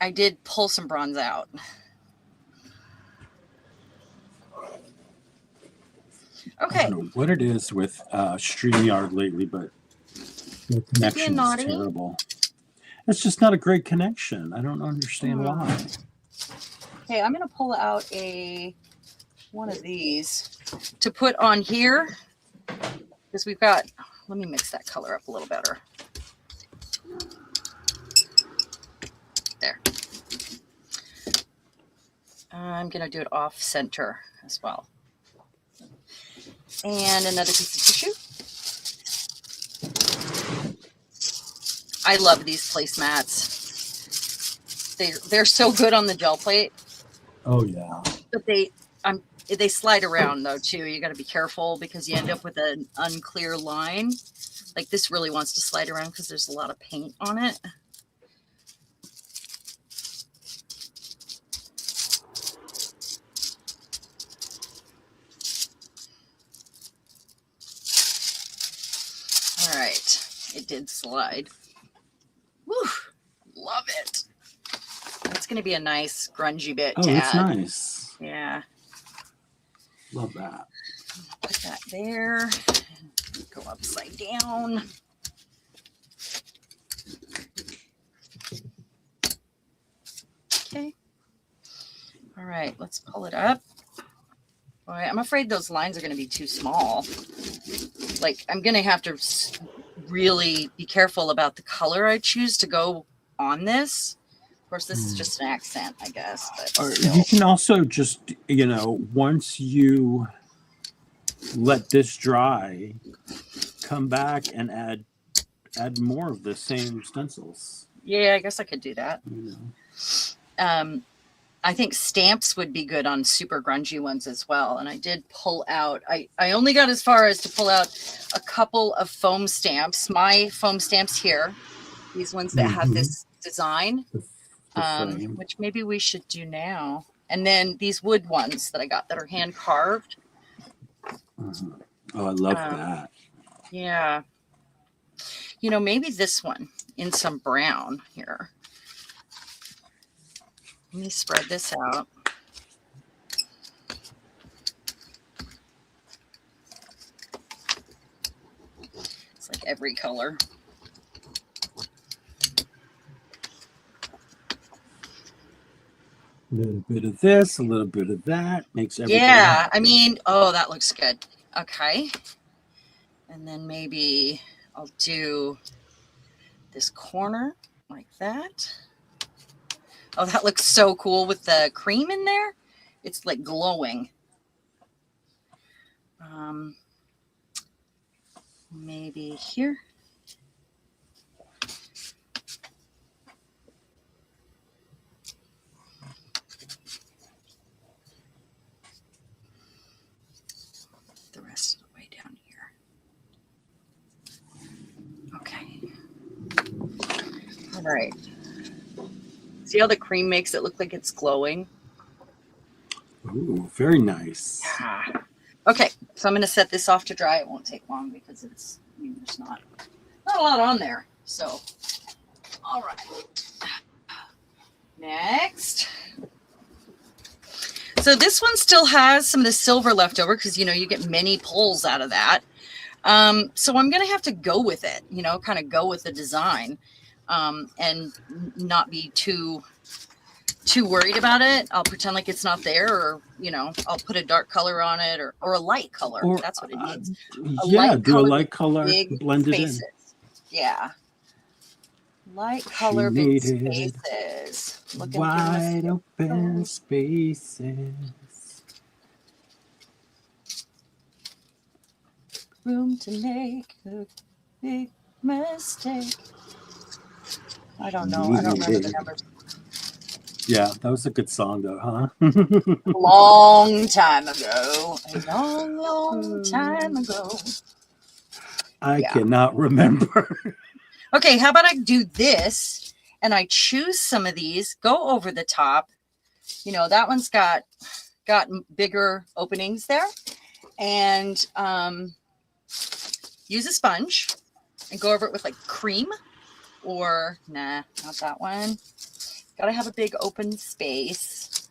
I did pull some bronze out. Okay. I don't know what it is with StreamYard lately, but the connection is terrible. It's just not a great connection. I don't understand why. Okay, I'm going to pull out one of these to put on here, because we've got, let me mix that color up a little better. There. I'm going to do it off center as well. And another piece of tissue. I love these placemats. They're so good on the gel plate. Oh yeah. But they slide around though too. You got to be careful, because you end up with an unclear line. Like this really wants to slide around because there's a lot of paint on it. All right, it did slide. Woo, love it. It's going to be a nice grungy bit to it's add. Nice. Yeah. Love that. Put that there. Go upside down. Okay. All right, let's pull it up. All right, I'm afraid those lines are going to be too small. Like, I'm going to have to really be careful about the color I choose to go on this, course, this is just an accent, I guess. But Or still. you can also just, once you let this dry, come back and add more of the same stencils. Yeah, I guess I could do that. You know. I think stamps would be good on super grungy ones as well. And I did pull out, I only got as far as to pull out a couple of foam stamps. My foam stamps here, these ones that have this design, The frame. which maybe we should do now. And then these wood ones that I got that are hand carved. Oh, I love that. Yeah. You know, maybe this one in some brown here. Let me spread this out. It's like every color. A little bit of this, a little bit of that makes everything. Yeah, I mean, oh, that looks good. Okay. And then maybe I'll do this corner like that. Oh, that looks so cool with the cream in there. It's like glowing. Maybe here. The rest of the way down here. Okay. All right. See how the cream makes it look like it's glowing? Ooh, very nice. Yeah. Okay, so I'm going to set this off to dry. It won't take long because it's, there's not a lot on there. So, all right. Next. So this one still has some of the silver left over because, you get many pulls out of that. So I'm going to have to go with it, kind of go with the design and not be too worried about it. I'll pretend like it's not there, or I'll put a dark color on it, or a light color. That's what it needs. A light color, blend it in. Yeah, light color, big spaces. Wide open spaces. Room to make a big mistake. I don't know. I don't remember the numbers. Yeah, that was a good song, though, huh? Long time ago. A long, long time ago. I cannot remember. Okay, how about I do this and I choose some of these, go over the top. That one's got bigger openings there. And use a sponge and go over it with like cream, or nah, not that one. Got to have a big open space.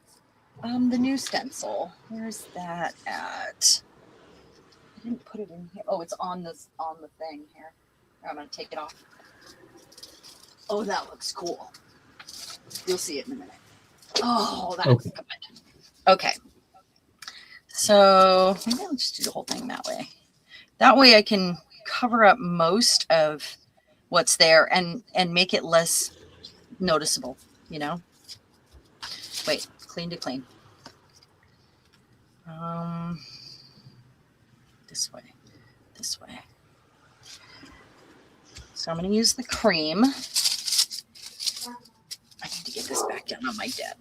The new stencil, where's that at? I didn't put it in here. Oh, it's on the thing here. I'm gonna take it off. Oh, that looks cool. You'll see it in a minute. Oh, that's good. Okay. So maybe I'll just do the whole thing that way. That way I can cover up most of what's there and make it less noticeable, Wait, clean to clean. This way. So I'm going to use the cream. I need to get this back down on my desk.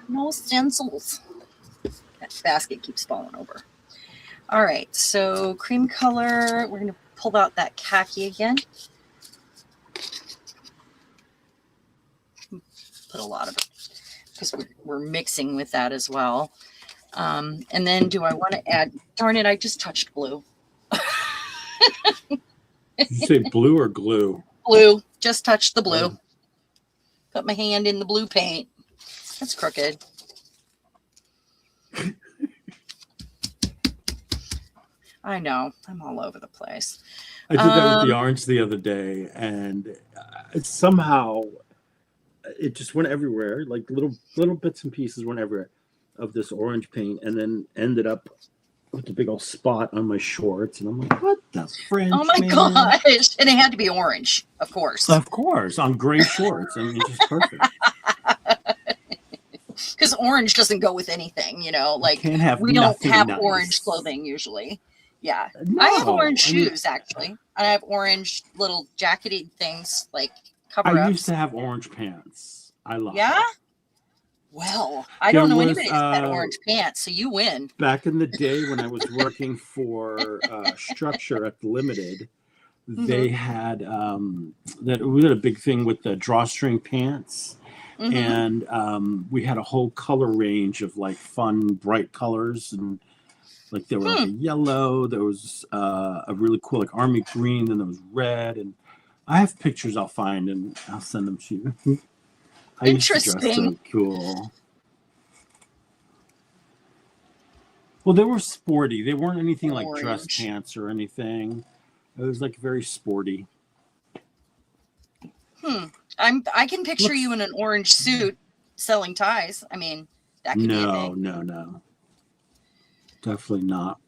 No stencils. That basket keeps falling over. All right, so cream color. We're going to pull out that khaki again. Put a lot of it because we're mixing with that as well. And then do I want to add, darn it, I just touched blue. Did you say blue or glue? Blue, just touched the blue. Put my hand in the blue paint. That's crooked. I know, I'm all over the place. I did that with the orange the other day, and somehow it just went everywhere. Like little bits and pieces went everywhere of this orange paint, and then ended up with a big old spot on my shorts, and I'm like, what the French? Oh my gosh! And it had to be orange, of course. Of course, on gray shorts. I mean, just perfect. Because orange doesn't go with anything, you know. Like Can't have we don't nothing have nice. orange clothing usually. Yeah, No, I have orange I mean, shoes actually, and I have orange little jackety things like cover I ups. used to have orange pants. I love. Yeah. Well, I There don't know was, anybody that's had orange pants, so you win. Back in the day when I was working for Structure at the Limited, they had that we had a big thing with the drawstring pants, and we had a whole color range of like fun, bright colors, and like there were like a yellow, there was a really cool like army green, then there was red, and I have pictures I'll find and I'll send them to you. I used to dress so cool. Well, they were sporty. They weren't anything like dress pants or anything. It was like very sporty. I can picture you in an orange suit selling ties. I mean, that could be a thing. No. Definitely not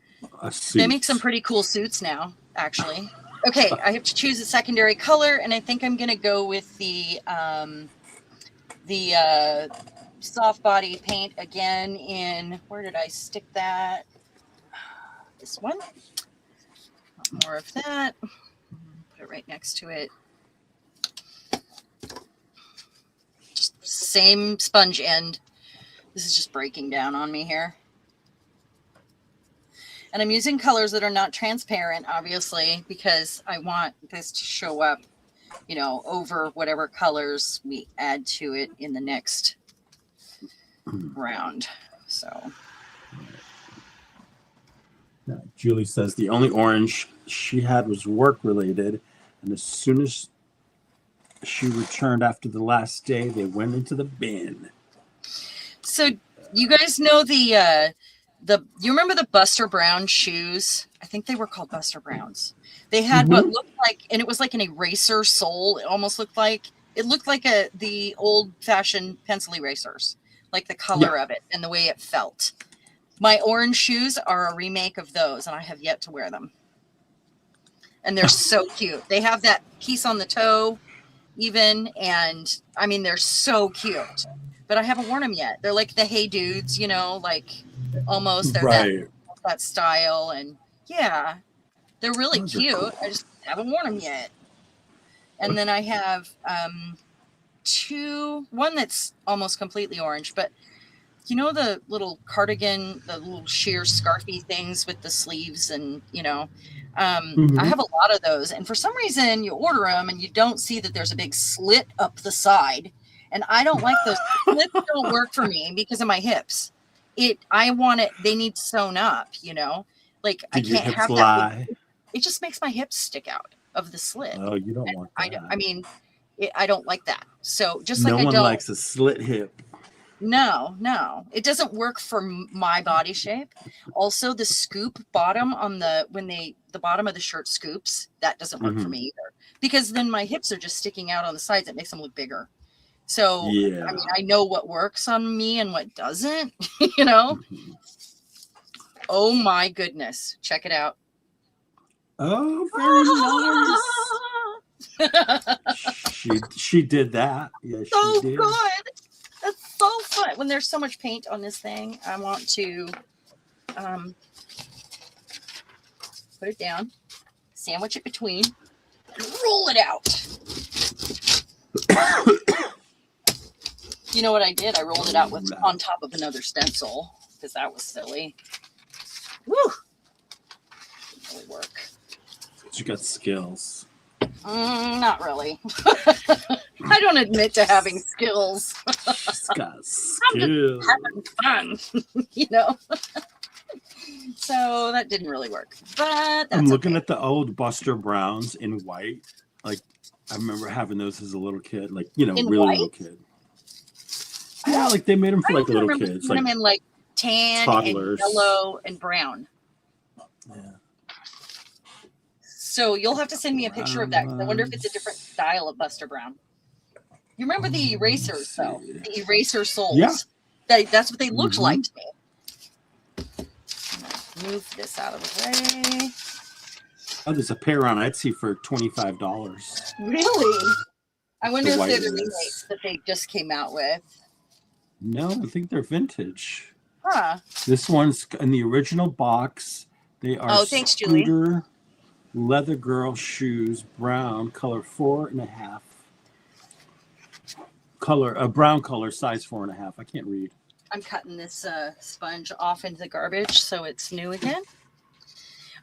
a suit. They make some pretty cool suits now, actually. Okay, I have to choose a secondary color, and I think I'm gonna go with the soft body paint again in, where did I stick that? This one. More of that. Put it right next to it. Just same sponge end. This is just breaking down on me here. And I'm using colors that are not transparent, obviously, because I want this to show up, you know, over whatever colors we add to it in the next round. So Julie says the only orange she had was work related, and as soon as she returned after the last day, they went into the bin. So you guys know the you remember the Buster Brown shoes? I think they were called Buster Browns. They had what looked like, and it was like an eraser sole. It almost looked like the old fashioned pencil erasers, like the color of it and the way it felt. My orange shoes are a remake of those, and I have yet to wear them. And they're so cute. They have that piece on the toe even, and I mean, they're so cute, but I haven't worn them yet. They're like the Hey Dudes, you know, like almost they're that style. And yeah, they're really cute. Cool. I just haven't worn them yet. And then I have one that's almost completely orange, but you know, the little cardigan, the little sheer scarfy things with the sleeves and, you know, I have a lot of those. And for some reason you order them and you don't see that there's a big slit up the side. And I don't like those. Slits don't work for me because of my hips. They need sewn up, you know, like I can't have that. It just makes my hips stick out of the slit. Oh, you don't want that. I don't like that. So just like no one likes a slit hip. No, it doesn't work for my body shape. Also, the scoop bottom on the bottom of the shirt scoops, that doesn't work for me either, because then my hips are just sticking out on the sides. It makes them look bigger. So yeah. I mean, I know what works on me and what doesn't, you know. Oh my goodness, check it out. Oh, very nice. She did that. Yeah, she did. Good. That's so fun. When there's so much paint on this thing, I want to put it down, sandwich it between, and roll it out. You know what I did? I rolled it out on top of another stencil because that was silly. Woo! Didn't really work. You got skills. Not really. I don't admit to having skills. She's got skills. I'm just having fun, you know. So that didn't really work. But I'm looking at the old Buster Browns in white. Like I remember having those as a little kid. Like, you know, really white? Little kid. Yeah, like they made them for like little kids. Like them in like tan toddlers. And yellow and brown. Yeah. So you'll have to send me a picture of that because I wonder if it's a different style of Buster Brown. You remember the erasers, though? The eraser soles. Yeah. That's what they looked like to me. move this out of the way. Oh, there's a pair on Etsy for $25. Really? I wonder The if white they're the ones. remakes that they just came out with. No, I think they're vintage. Huh. This one's in the original box. They are Oh, thanks, Julie. Scooter leather girl shoes, brown, color 4.5. Color, a brown color, size 4.5. I can't read. I'm cutting this sponge off into the garbage so it's new again.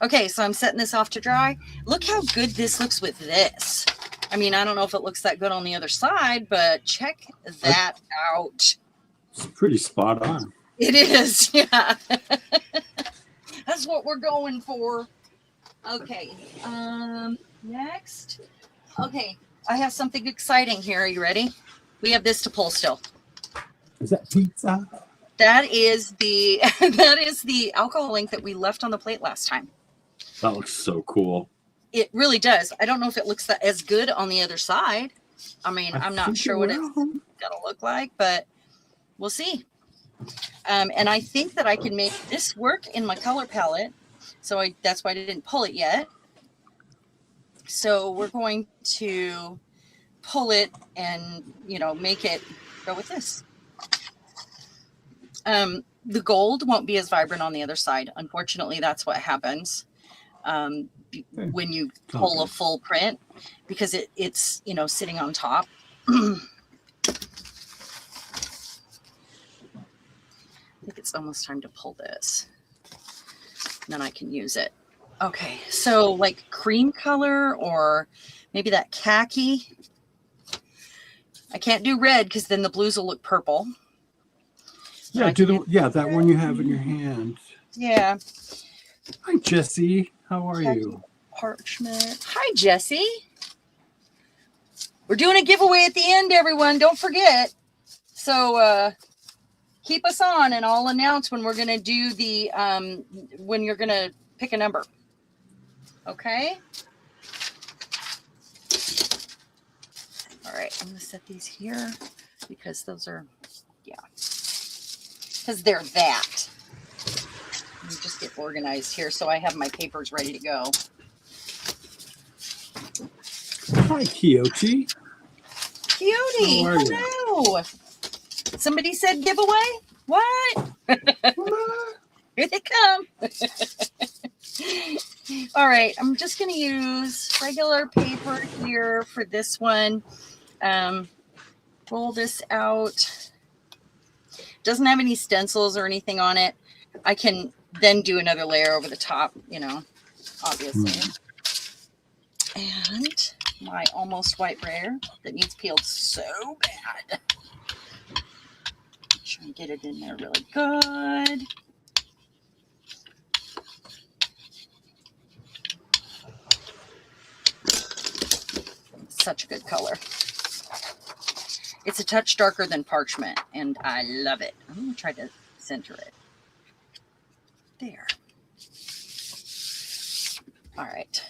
Okay, so I'm setting this off to dry. Look how good this looks with this. I mean, I don't know if it looks that good on the other side, but check that out. It's pretty spot on. It is, yeah. That's what we're going for. Okay, next. Okay, I have something exciting here. Are you ready? We have this to pull still. Is that pizza? That is the alcohol ink that we left on the plate last time. That looks so cool. It really does. I don't know if it looks as good on the other side. I mean, I'm not sure what it's going to look like, but we'll see. And I think that I can make this work in my color palette. So that's why I didn't pull it yet. So we're going to pull it and, make it go with this. The gold won't be as vibrant on the other side. Unfortunately, that's what happens. When you pull a full print, because it's sitting on top. I think it's almost time to pull this. And then I can use it. Okay, so like cream color or maybe that khaki. I can't do red because then the blues will look purple. Yeah, that one you have in your hand. Yeah. Hi, Jesse. How are you? Parchment. Hi, Jesse. We're doing a giveaway at the end, everyone. Don't forget. So keep us on, and I'll announce when we're going to do the when you're going to pick a number. Okay. All right. I'm going to set these here because those are, because they're that. Let me just get organized here so I have my papers ready to go. Hi, Kyochi. Cutie, hello. Somebody said giveaway? What? Here they come. All right, I'm just going to use regular paper here for this one. Roll this out. Doesn't have any stencils or anything on it. I can then do another layer over the top, obviously. And my almost white rare that needs peeled so bad. Try and get it in there really good. Such a good color. It's a touch darker than parchment, and I love it. I'm going to try to center it. There. All right.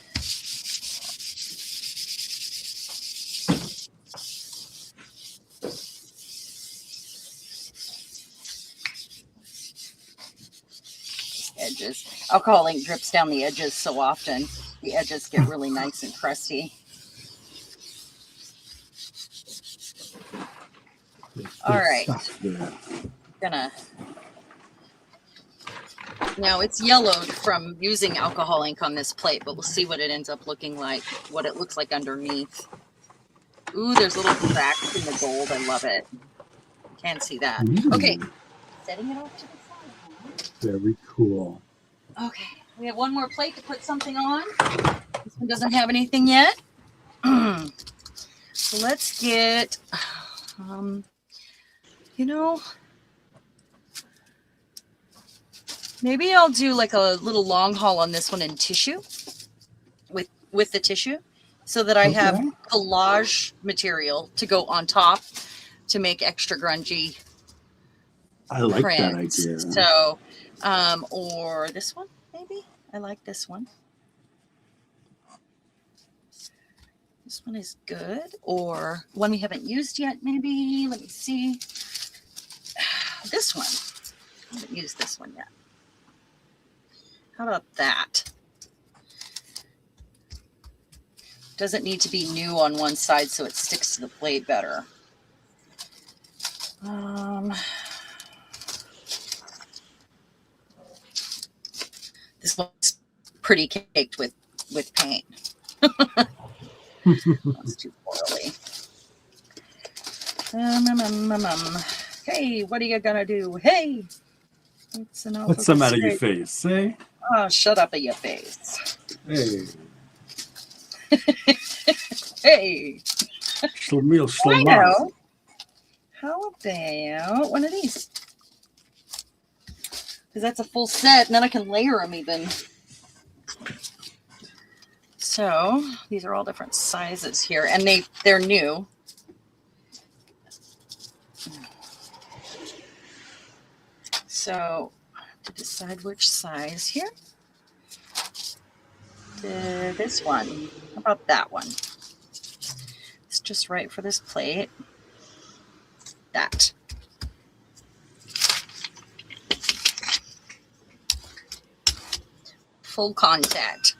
Edges. Alcohol ink drips down the edges so often. The edges get really nice and crusty. All right. Now it's yellowed from using alcohol ink on this plate, but we'll see what it ends up looking like, what it looks like underneath. Ooh, there's little cracks in the gold. I love it. Can't see that. Okay. Setting it off to the side. Very cool. Okay. We have one more plate to put something on. This one doesn't have anything yet. So let's get, maybe I'll do like a little long haul on this one in tissue with the tissue so that I have collage material to go on top to make extra grungy. I like prints. that idea. So, or this one, maybe. I like this one. This one is good. Or one we haven't used yet, maybe. Let me see. This one. I haven't used this one yet. How about that? Doesn't need to be new on one side so it sticks to the plate better. This one's pretty caked with paint. That's too poorly. Hey, what are you gonna do? Hey, what's the matter, your face? Eh? Oh, shut up at your face. Hey. Hey. Schlemiel, I know. How about one of these? Because that's a full set, and then I can layer them even. So these are all different sizes here, and they're new. So I have to decide which size here. This one. How about that one? It's just right for this plate. That. Full contact.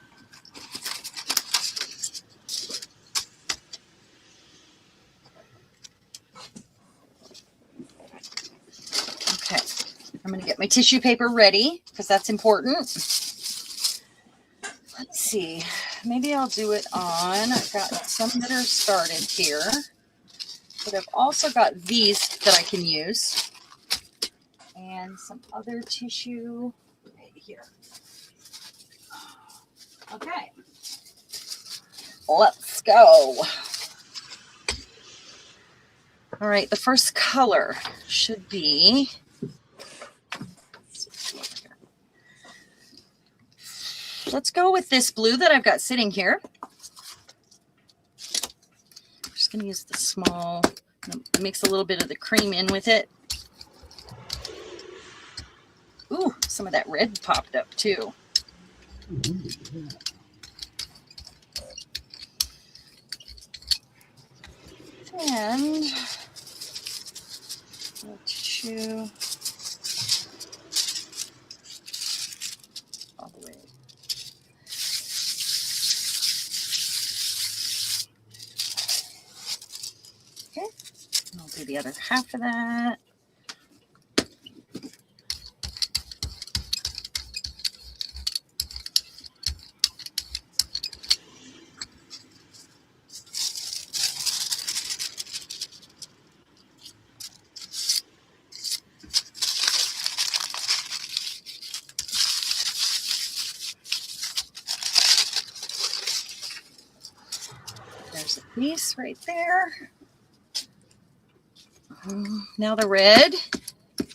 Okay, I'm going to get my tissue paper ready because that's important. Let's see, maybe I'll do it on, I've got some that are started here, but I've also got these that I can use and some other tissue right here. Okay, let's go. All right, the first color should be, let's go with this blue that I've got sitting here. I'm just going to use the small, mix a little bit of the cream in with it. Ooh, some of that red popped up too. And tissue all the way. Okay, and I'll do the other half of that. There's a piece right there. Now the red, a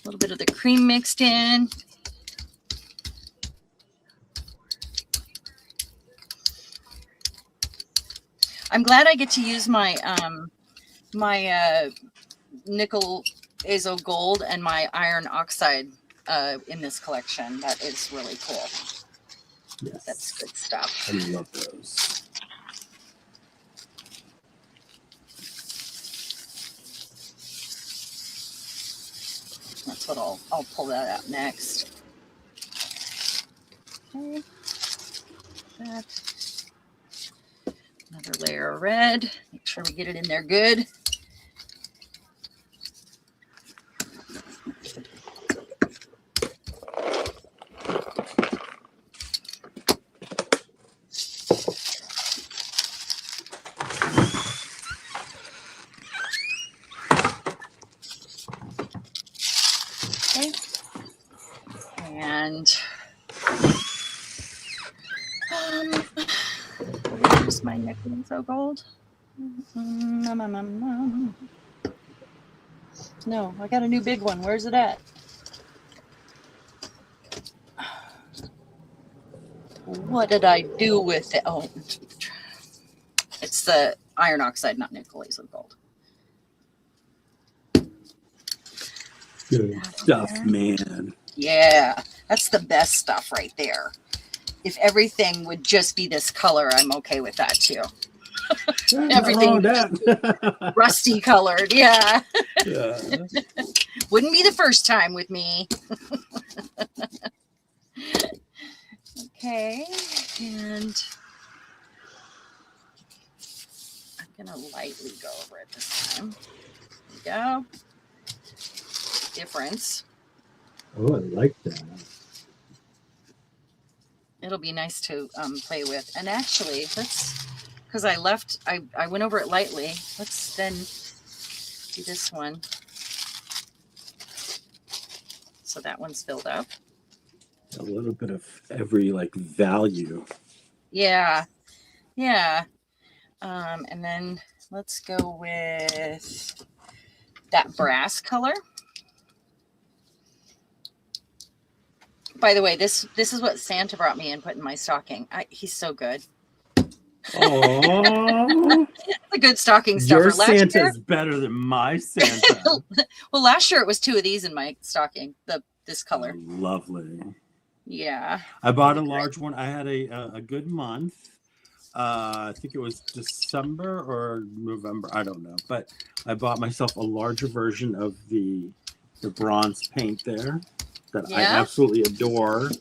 little bit of the cream mixed in. I'm glad I get to use my my nickel azo gold and my iron oxide in this collection. That is really cool. Yes. That's good stuff. I love those. That's what I'll pull that out next. Okay. That. Another layer of red. Make sure we get it in there good. Okay. And where's my nickel and so gold? No, I got a new big one. Where's it at? What did I do with it? Oh, it's the iron oxide, not nickel azo gold. Good stuff, man. Yeah, that's the best stuff right there. If everything would just be this color, I'm okay with that too. Everything rusty colored, yeah. Wouldn't be the first time with me. Okay, and I'm gonna lightly go over it this time. There we go. Difference. Oh, I like that. It'll be nice to play with. And actually, let's, because I went over it lightly. Let's then do this one. So that one's filled up. A little bit of every like value. Yeah. Yeah. And then let's go with that brass color. By the way, this is what Santa brought me and put in my stocking. He's so good. Oh, a good stocking stuffer. Your Santa is better than my Santa. Well, last year it was 2 of these in my stocking. This color. Oh, lovely. Yeah. I bought a large one. I had a good month. I think it was December or November. I don't know. But I bought myself a larger version of the bronze paint there that I absolutely adore.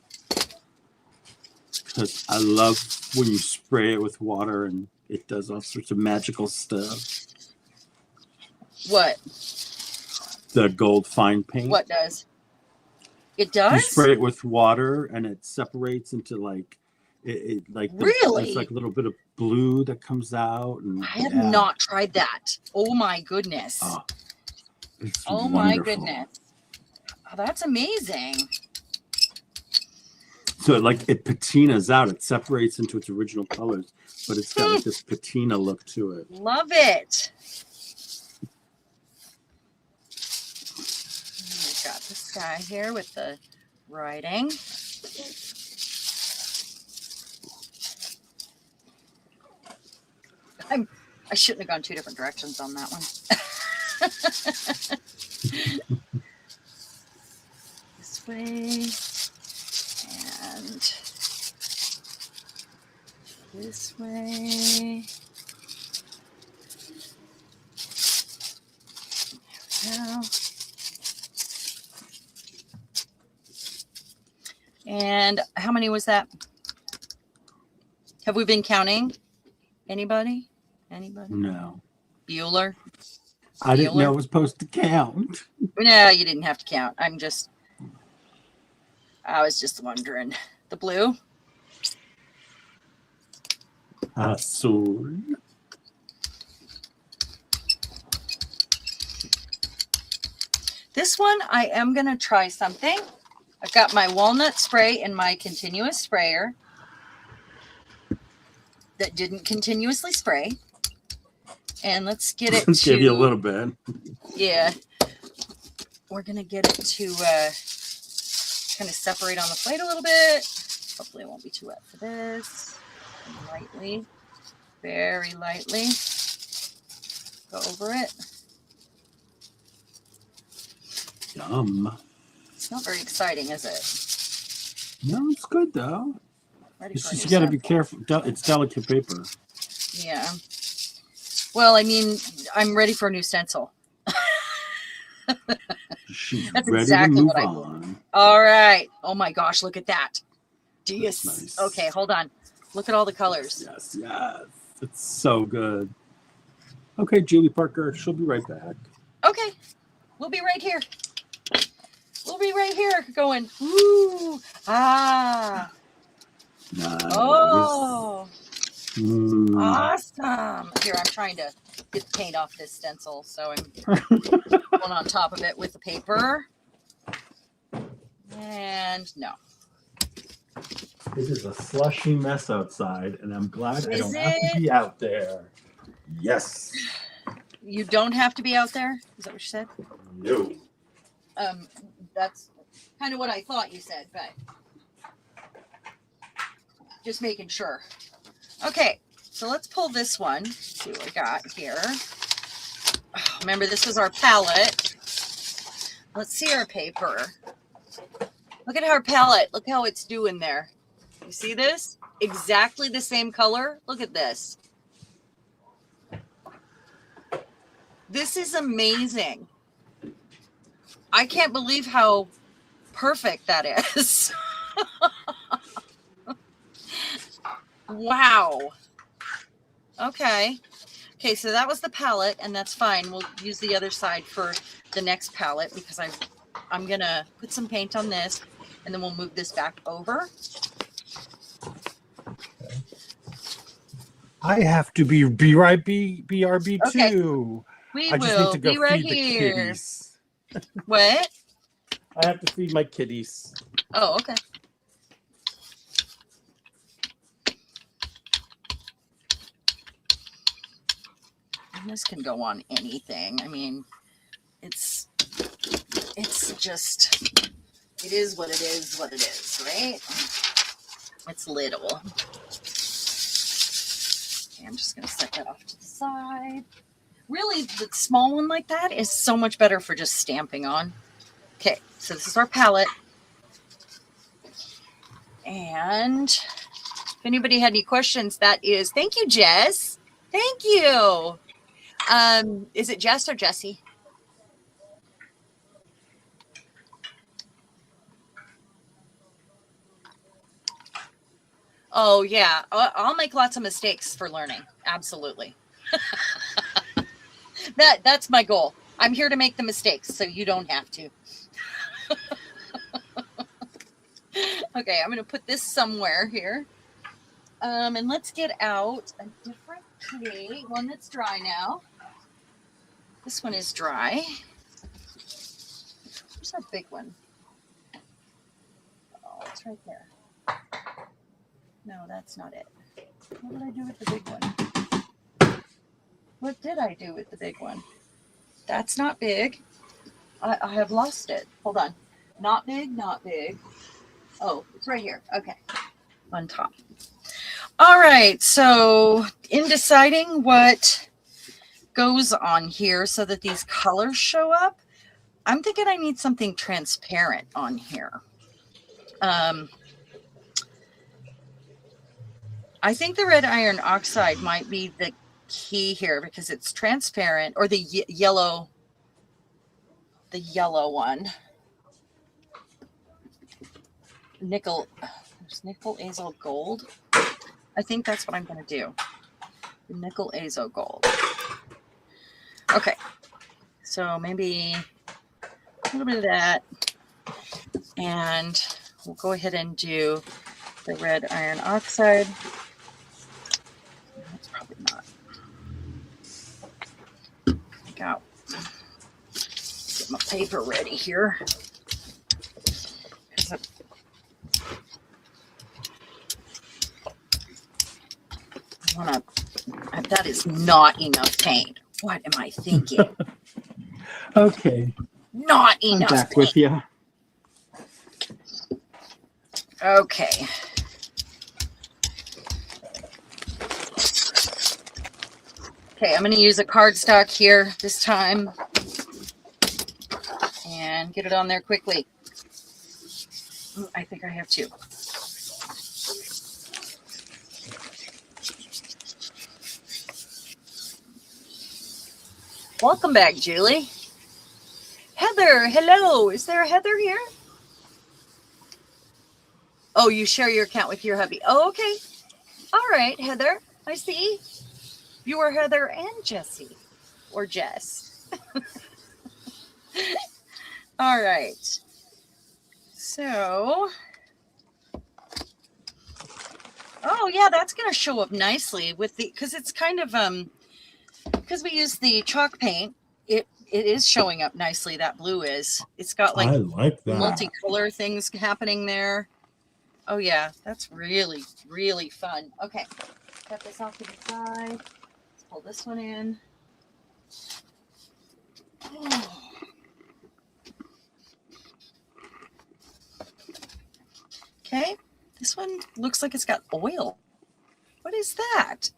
Because I love when you spray it with water and it does all sorts of magical stuff. What? The gold fine paint. What does? It does? You spray it with water and it separates into like really? It's like a little bit of blue that comes out. And I have not tried that. Oh my goodness. Oh, my goodness. Oh, that's amazing. So it patinas out. It separates into its original colors, but it's got like this patina look to it. Love it. We've got this guy here with the writing. I shouldn't have gone 2 different directions on that one. This way and this way. There we go. And how many was that? Have we been counting? Anybody? No. Bueller? I didn't know I was supposed to count. No, you didn't have to count. I was just wondering. The blue? Azul. This one, I am going to try something. I've got my walnut spray in my continuous sprayer that didn't continuously spray. And let's get it to... Give you a little bit. Yeah. We're going to get it to kind of separate on the plate a little bit. Hopefully it won't be too wet for this. And lightly, very lightly, go over it. Yum. It's not very exciting, is it? No, it's good though. Ready It's for just a you got to new be careful. It's delicate paper. Yeah. Well, I mean, I'm ready for a new stencil. She's That's ready exactly to move what I on. All right. Oh my gosh, look at that. Yes. Nice. Okay, hold on. Look at all the colors. Yes, yes. It's so good. Okay, Julie Parker, she'll be right back. Okay. We'll be right here. We'll be right here going, ooh, ah. Nice. Oh, awesome. Here, I'm trying to get the paint off this stencil, so I'm going on top of it with the paper. And no. It is a slushy mess outside, and I'm glad I Is don't have to be out there. Yes. You don't have to be out there? Is that what you said? No. That's kind of what I thought you said, but just making sure. Okay, so let's pull this one. See what we got here. Oh, remember, this was our palette. Let's see our paper. Look at our palette. Look how it's doing there. You see this? Exactly the same color. Look at this. This is amazing. I can't believe how perfect that is. Wow. Okay. Okay, so that was the palette, and that's fine. We'll use the other side for the next palette because I'm gonna put some paint on this, and then we'll move this back over. I have to be BRB Okay. too. We I just need will to go be right feed the here. kitties. What? I have to feed my kitties. Oh, okay. And this can go on anything. I mean, it's just, it is what it is, right? It's little. Okay, I'm just going to set that off to the side. Really, the small one like that is so much better for just stamping on. Okay, so this is our palette. And if anybody had any questions, that is, thank you, Jess. Thank you. Is it Jess or Jessie? Oh, yeah. I'll make lots of mistakes for learning. Absolutely. That's my goal. I'm here to make the mistakes, so you don't have to. Okay, I'm going to put this somewhere here. And let's get out a different clay, one that's dry now. This one is dry. Where's our big one? Oh, it's right there. No, that's not it. What did I do with the big one? What did I do with the big one? That's not big. I have lost it. Hold on. Not big, not big. Oh, it's right here. Okay. On top. All right. So in deciding what goes on here so that these colors show up, I'm thinking I need something transparent on here. I think the red iron oxide might be the key here because it's transparent, or the yellow one. Nickel azo gold. I think that's what I'm going to do. The nickel azo gold. Okay. So maybe a little bit of that. And we'll go ahead and do the red iron oxide. That's probably not. Get my paper ready here. That is not enough paint. What am I thinking? Okay. Not enough I'm back paint. with you. Okay. Okay, I'm going to use a cardstock here this time and get it on there quickly. I think I have two. Welcome back, Julie. Heather, hello. Is there a Heather here? Oh, you share your account with your hubby. Oh, okay. All right, Heather. I see. You are Heather and Jessie. Or Jess. All right. So. Oh, yeah, that's going to show up nicely with the, because it's kind of, because we use the chalk paint, it is showing up nicely. That blue is. It's got like I like that. multicolor things happening there. Oh, yeah, that's really, really fun. Okay, cut this off to the side. Let's pull this one in. Oh. Okay, this one looks like it's got oil. What is that?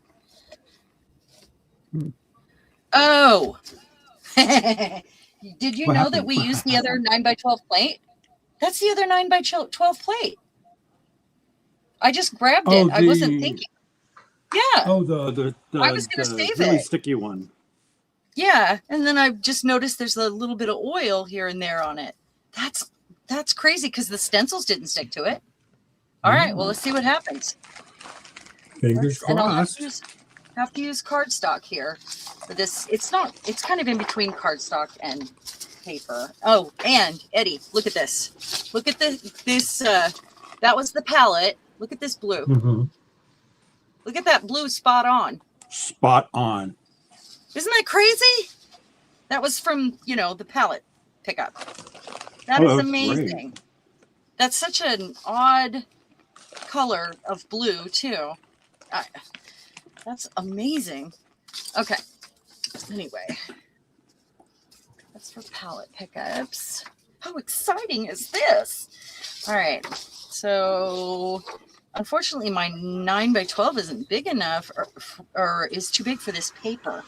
Oh. Did you know that we used the other 9x12 plate? That's the other 9x12 plate. I just grabbed it. I wasn't thinking. Yeah. Oh, the I was going to save really it. sticky one. Yeah, and then I just noticed there's a little bit of oil here and there on it. That's crazy because the stencils didn't stick to it. All right, well, let's see what happens. Fingers And I'll crossed. have to use cardstock here for this. It's kind of in between cardstock and paper. Oh, and Eddie, look at this. Look at this. That was the palette. Look at this blue. Mm-hmm. Look at that blue, spot on. Spot on. Isn't that crazy? That was from, the palette pickup. That is amazing. Great. That's such an odd color of blue too. That's amazing. Okay. Anyway, that's for palette pickups. How exciting is this? All right. So unfortunately my 9x12 isn't big enough or is too big for this paper.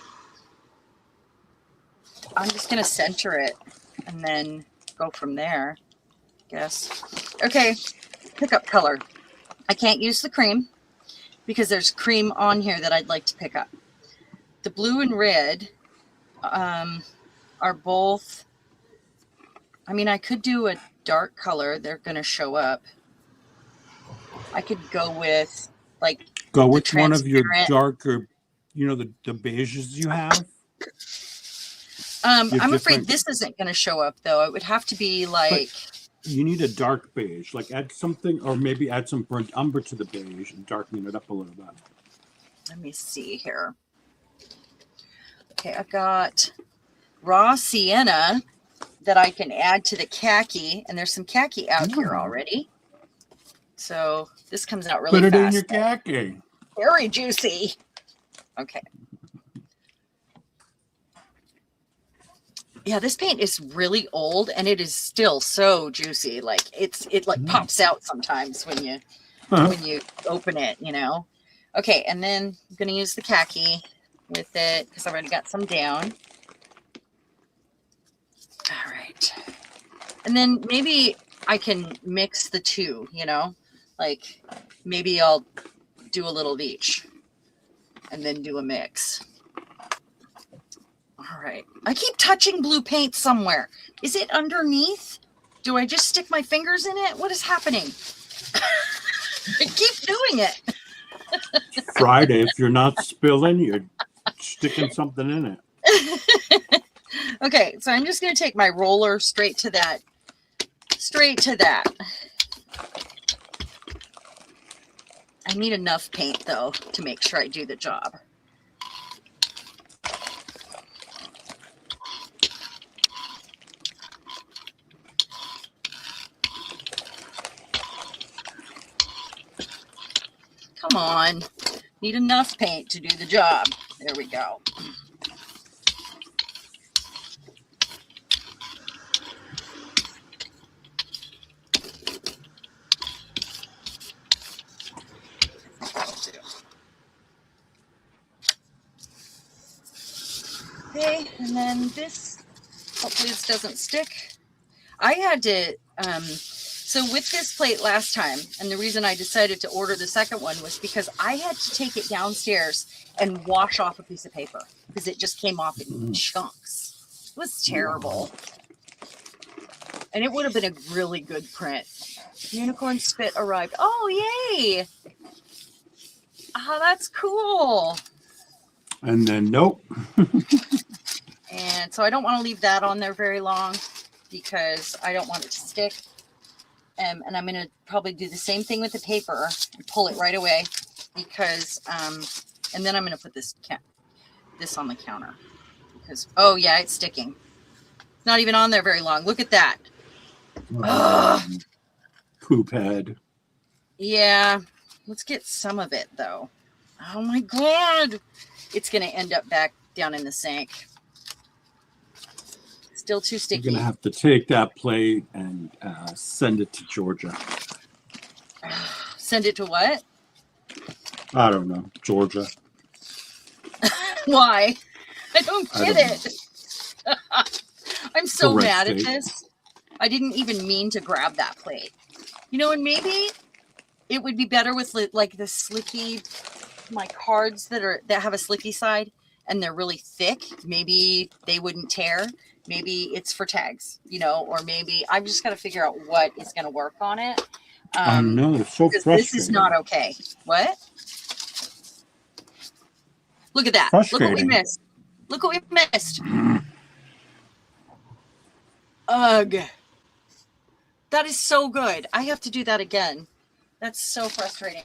I'm just going to center it and then go from there, I guess. Okay. Pickup color. I can't use the cream because there's cream on here that I'd like to pick up. The blue and red are both, I could do a dark color. They're going to show up. I could go with which one of your darker, the beiges you have? I'm afraid this isn't going to show up though. It would have to be you need a dark beige, add something, or maybe add some burnt umber to the beige and darken it up a little bit. Let me see here. Okay, I've got raw sienna that I can add to the khaki, and there's some khaki out here already. So this comes out really fast. Put it in your khaki. Very juicy. Okay. Yeah, this paint is really old and it is still so juicy. It pops out sometimes when you open it, Okay, and then I'm gonna use the khaki with it because I've already got some down. All right. And then maybe I can mix the two, maybe I'll do a little of each and then do a mix. All right. I keep touching blue paint somewhere. Is it underneath? Do I just stick my fingers in it? What is happening? I keep doing it. Friday, if you're not spilling, you're sticking something in it. Okay, so I'm just going to take my roller straight to that. I need enough paint, though, to make sure I do the job. Come on. Need enough paint to do the job. There we go. Okay, and then this, hopefully this doesn't stick. I had to, so with this plate last time, and the reason I decided to order the second one was because I had to take it downstairs and wash off a piece of paper because it just came off in chunks. It was terrible. And it would have been a really good print. Unicorn spit arrived. Oh, yay. Oh, that's cool. And then, nope. And so I don't want to leave that on there very long because I don't want it to stick. And I'm going to probably do the same thing with the paper and pull it right away because, and then I'm going to put this on the counter because, oh yeah, it's sticking. It's not even on there very long. Look at that. Poop head. Yeah. Let's get some of it though. Oh my God. It's going to end up back down in the sink. Still too sticky. You're going to have to take that plate and send it to Georgia. Send it to what? I don't know. Georgia. Why? I don't get it. I'm so mad at this. I didn't even mean to grab that plate. And maybe it would be better with like the slicky, my cards that have a slicky side and they're really thick. Maybe they wouldn't tear. Maybe it's for tags, or maybe I've just got to figure out what is going to work on it. I know. It's so frustrating. This is not okay. What? Look at that. Look what we Frustrating. missed. Look what we missed. Ugh. That is so good. I have to do that again. That's so frustrating.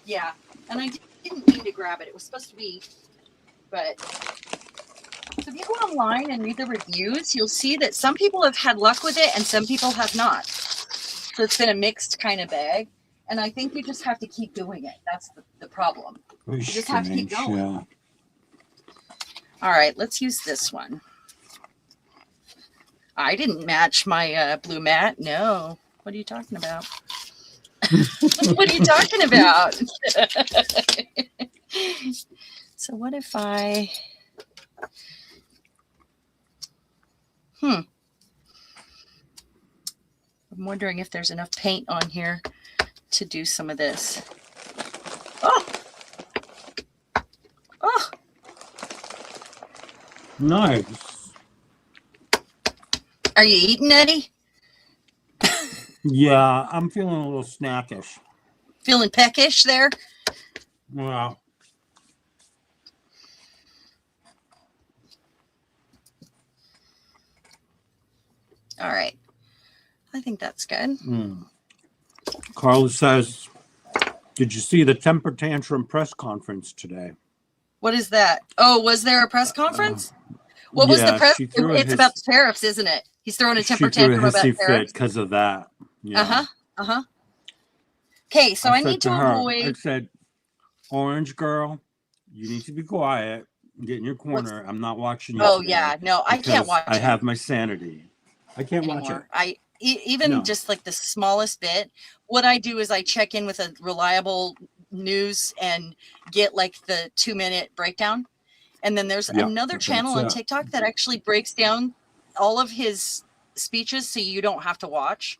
Yeah. And I didn't mean to grab it. It was supposed to be, but so if you go online and read the reviews, you'll see that some people have had luck with it and some people have not. So it's been a mixed kind of bag. And I think you just have to keep doing it. That's the problem. Very You just have to keep strange, going. yeah. All right, let's use this one. I didn't match my blue mat. No. What are you talking about? What are you talking about? So what if I... I'm wondering if there's enough paint on here to do some of this. Oh! Oh! Nice. Are you eating, Eddie? Yeah, I'm feeling a little snackish. Feeling peckish there? Yeah. All right. I think that's good. Carla says, did you see the temper tantrum press conference today? What is that? Oh, was there a press conference? What was the press? It's about the tariffs, isn't it? He's throwing a temper tantrum about tariffs because of that. Yeah. Okay, so I need to avoid. I said, Orange girl, you need to be quiet. Get in your corner. I'm not watching you. Oh yeah, no, I can't watch it. I have my sanity. I can't watch it. Even just like the smallest bit. What I do is I check in with a reliable news and get like the 2-minute breakdown. And then there's another channel on TikTok that actually breaks down all of his speeches so you don't have to watch.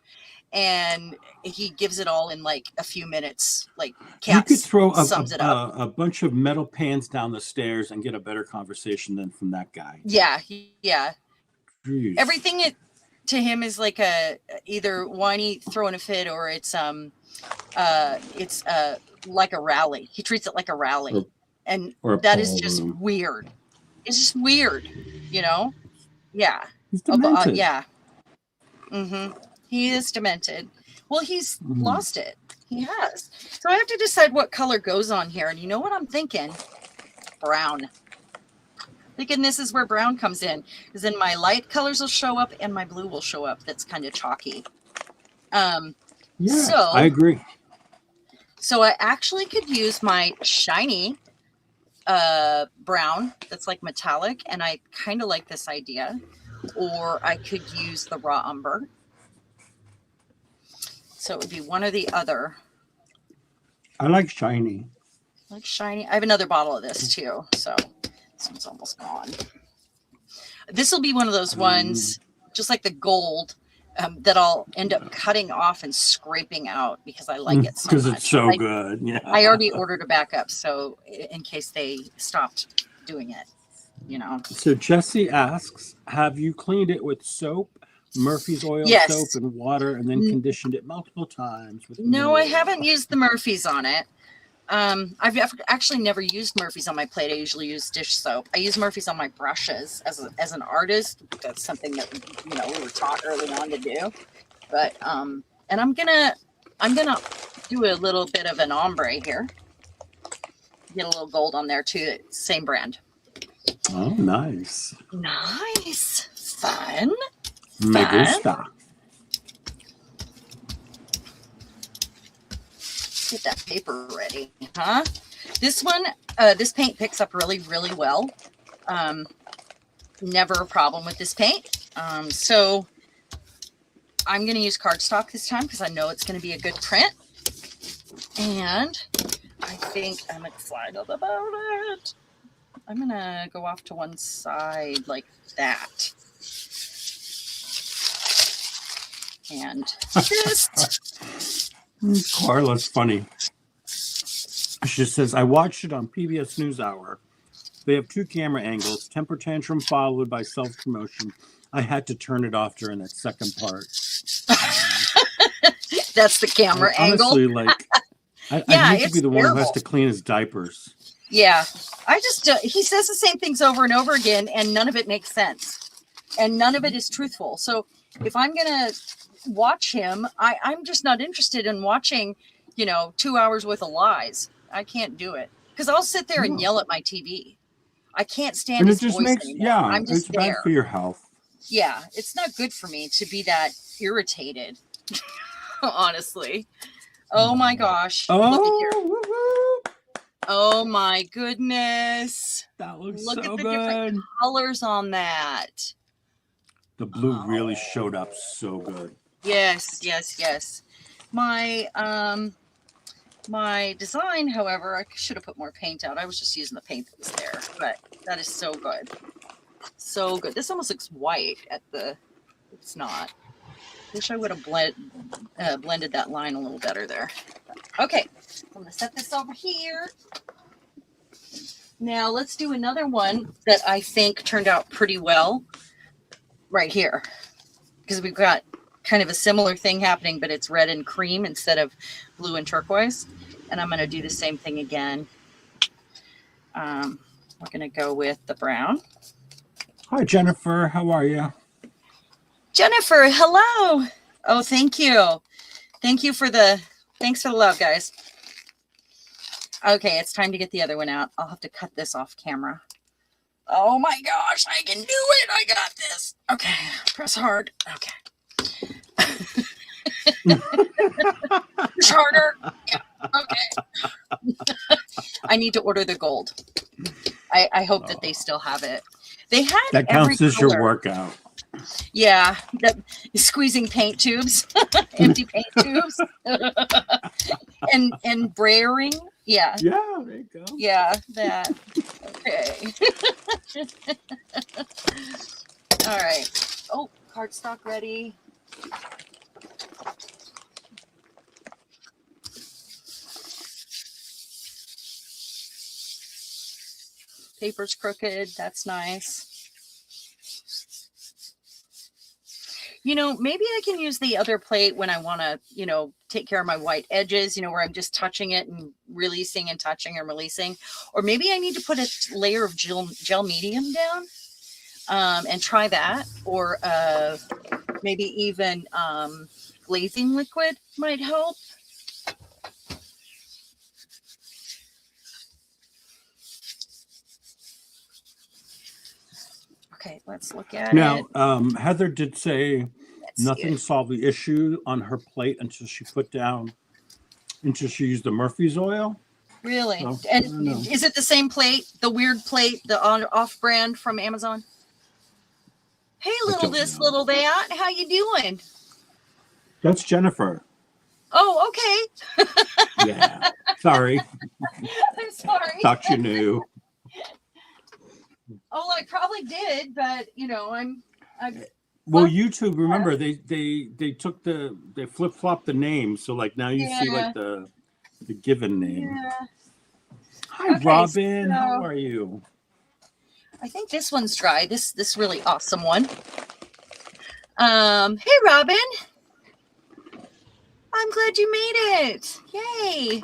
And he gives it all in like a few minutes. Like you could throw a bunch of metal pans down the stairs and get a better conversation than from that guy. Yeah. Jeez. Everything to him is like either whiny throwing a fit or it's like a rally. He treats it like a rally. Or that is just weird. It's just weird, you know? Yeah. He's demented. Yeah. He is demented. Well, he's lost it. He has. So I have to decide what color goes on here. And you know what I'm thinking? Brown. Thinking this is where brown comes in. Because then my light colors will show up and my blue will show up. That's kind of chalky. So I agree. So I actually could use my shiny brown that's like metallic. And I kind of like this idea. Or I could use the raw umber. So it would be one or the other. I like shiny. Like shiny. I have another bottle of this too. So this one's almost gone. This will be one of those ones, just like the gold, that I'll end up cutting off and scraping out because I like it so much. Because it's so good. Yeah. I already ordered a backup, so in case they stopped doing it, you know. So Jesse asks, have you cleaned it with soap? Murphy's oil soap and water and then conditioned it multiple times. No, I haven't used the Murphy's on it. I've actually never used Murphy's on my plate. I usually use dish soap. I use Murphy's on my brushes as an artist. That's something that we were taught early on to do. But and I'm gonna do a little bit of an ombre here. Get a little gold on there too. Same brand. Oh, nice. Nice. Fun. Me gusta. Get that paper ready, huh? This one, this paint picks up really, really well. Never a problem with this paint. So I'm going to use cardstock this time because I know it's going to be a good print. And I think I'm excited about it. I'm going to go off to one side like that. And just... Carla's funny. She says, I watched it on PBS NewsHour. They have 2 camera angles, temper tantrum followed by self-promotion. I had to turn it off during that second part. That's the camera angle. Honestly, like, I Yeah, hate to be it's the one who has terrible. to clean his diapers. Yeah, I just he says the same things over and over again, and none of it makes sense, and none of it is truthful. So if I'm gonna watch him, I'm just not interested in watching, 2 hours worth of lies. I can't do it because I'll sit there and No. yell at my TV. I can't stand And it his just voice makes, anymore. yeah, I'm it's just bad there. for your health. Yeah, it's not good for me to be that irritated. Honestly. Oh my gosh. Look at here. Oh, woo-hoo. Oh my goodness. That looks Look at so the different good. colors on that. The blue really Oh, showed up so good. yes, yes, yes. My my design, however, I should have put more paint out. I was just using the paint that was there, but that is so good. So good. This almost looks white at the it's not. Wish I would have blended that line a little better there. Okay, I'm gonna set this over here. Now let's do another one that I think turned out pretty well right here, because we've got kind of a similar thing happening, but it's red and cream instead of blue and turquoise. And I'm gonna do the same thing again. We're gonna go with the brown. Hi, Jennifer. How are you? Jennifer, hello. Oh, thank you. Thanks for the love, guys. Okay, it's time to get the other one out. I'll have to cut this off camera. Oh my gosh, I can do it. I got this. Okay, press hard. Okay. Push harder. Yeah, okay. I need to order the gold. I hope that they still have it. They had That every counts as color. your workout. Yeah, squeezing paint tubes, empty paint tubes, and brayering. Yeah. Yeah, there you go. Yeah, that. Okay. All right. Oh, cardstock ready. Paper's crooked. That's nice. Maybe I can use the other plate when I want to, take care of my white edges, where I'm just touching it and releasing and touching and releasing. Or maybe I need to put a layer of gel medium down and try that. Or maybe even glazing liquid might help. Okay, let's look at it. Now, Heather did say nothing Good. solved the issue on her plate until she used the Murphy's oil. Really? So, And I don't know. is it the same plate, the weird plate, the off-brand from Amazon? Hey, little this, know. little that. How you doing? That's Jennifer. Oh, okay. Yeah. Sorry. I'm sorry. Thought you knew. Oh, I probably did, but I'm Well, YouTube, remember they flip-flopped the names, so like now you see like the given name. Yeah. Hi, Okay, Robin. How are you? I think this one's dry. This really awesome one. Hey, Robin. I'm glad you made it. Yay.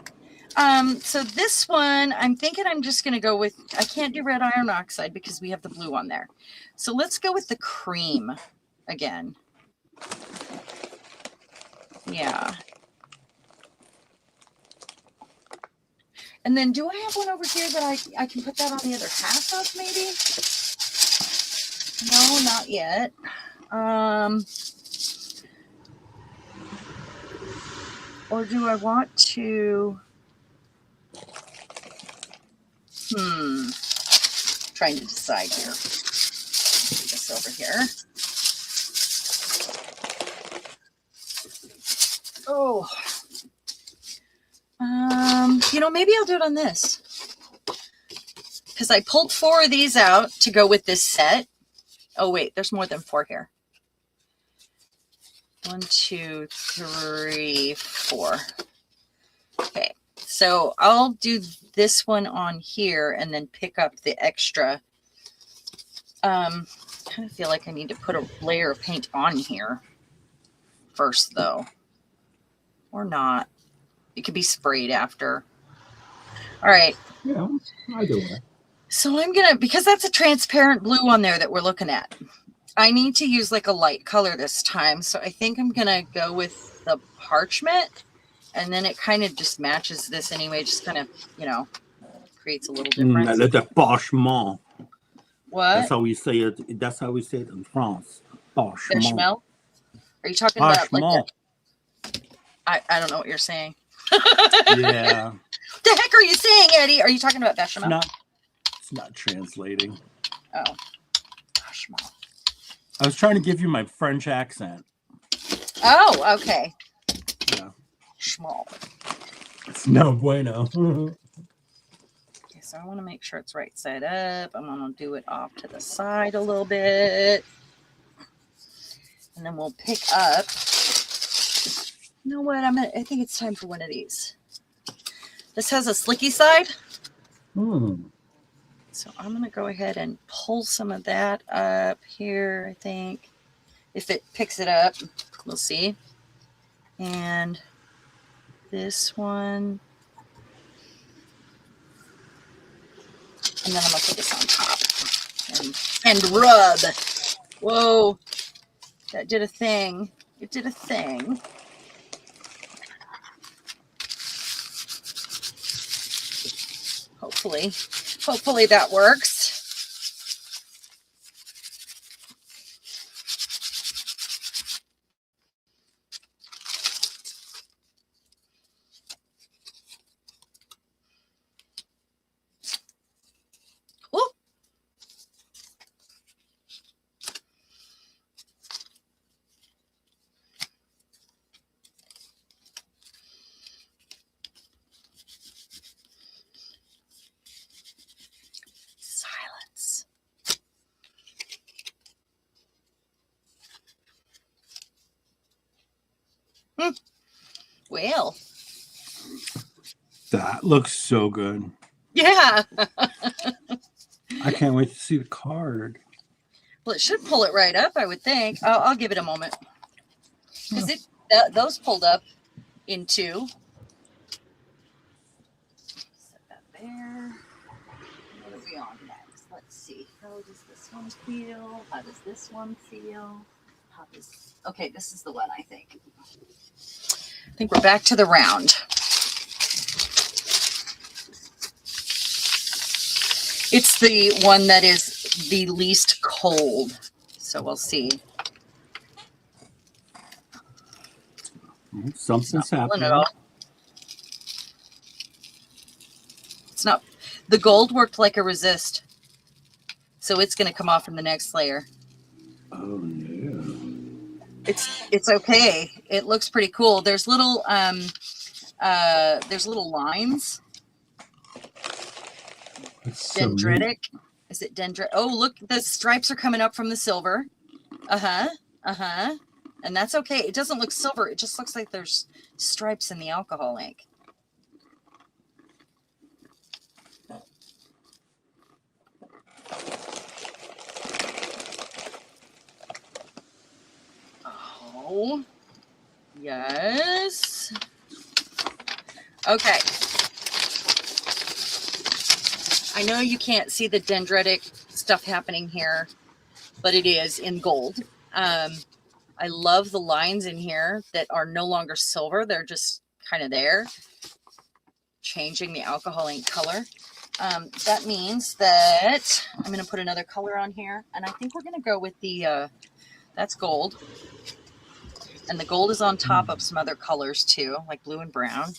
So this one, I'm thinking I'm just going to go with, I can't do red iron oxide because we have the blue on there. So let's go with the cream again. Yeah. And then do I have one over here that I can put that on the other half of maybe? No, not yet. Or do I want to... Trying to decide here. Put this over here. Oh. Maybe I'll do it on this. Because I pulled 4 of these out to go with this set. Oh, wait, there's more than 4 here. 1, 2, 3, 4. Okay, so I'll do this one on here and then pick up the extra. Kind of feel like I need to put a layer of paint on here first, though. Or not. It could be sprayed after. All right. Yeah, either way. So I'm going to, because that's a transparent blue on there that we're looking at, I need to use like a light color this time. So I think I'm going to go with the parchment, and then it kind of just matches this anyway. Just kind of, you know, creates a little difference. The parchment. What? That's how we say it. That's how we say it in France. Parchment. Bechamel? Are you talking about like I don't know what you're saying. Yeah. What the heck are you saying, Eddie? Are you talking about bechamel? It's not translating. Oh, bechamel. I was trying to give you my French accent. Oh, okay. Yeah. Schmal. It's no bueno. Okay, so I want to make sure it's right side up. I'm going to do it off to the side a little bit. And then we'll pick up. You know what? I think it's time for one of these. This has a slicky side. So I'm going to go ahead and pull some of that up here, I think. If it picks it up, we'll see. And this one. And then I'm going to put this on top. And rub. Whoa. That did a thing. It did a thing. Hopefully that works. Ooh. Silence. Well. That looks so good. Yeah. I can't wait to see the card. Well, it should pull it right up, I would think. I'll give it a moment. Because those pulled up in two. Set that there. What are we on next? Let's see. How does this one feel? How does this one feel? Okay, this is the one, I think. I think we're back to the round. It's the one that is the least cold. So we'll see. Something's happening. It's not. The gold worked like a resist. So it's going to come off in the next layer. Oh, yeah. It's okay. It looks pretty cool. There's little lines. Dendritic. Is it dendritic? Oh, look, the stripes are coming up from the silver. And that's okay. It doesn't look silver. It just looks like there's stripes in the alcohol ink. Oh, yes. Okay. I know you can't see the dendritic stuff happening here, but it is in gold. I love the lines in here that are no longer silver. They're just kind of there, changing the alcohol ink color. That means that I'm going to put another color on here, and I think we're going to go with the, that's gold. And the gold is on top of some other colors too, like blue and brown.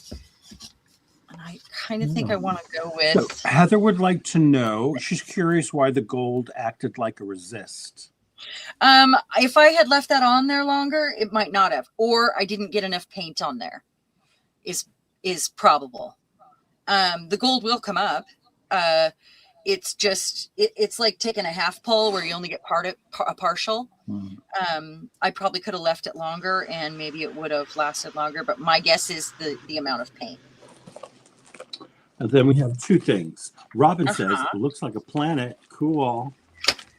And I kind of think I want to go with... So Heather would like to know, she's curious why the gold acted like a resist. If I had left that on there longer, it might not have. Or I didn't get enough paint on there, is probable. The gold will come up. It's just, it's like taking a half pull where you only get a partial. I probably could have left it longer and maybe it would have lasted longer, but my guess is the amount of paint. And then we have two things. Robin says, it looks like a planet. Cool.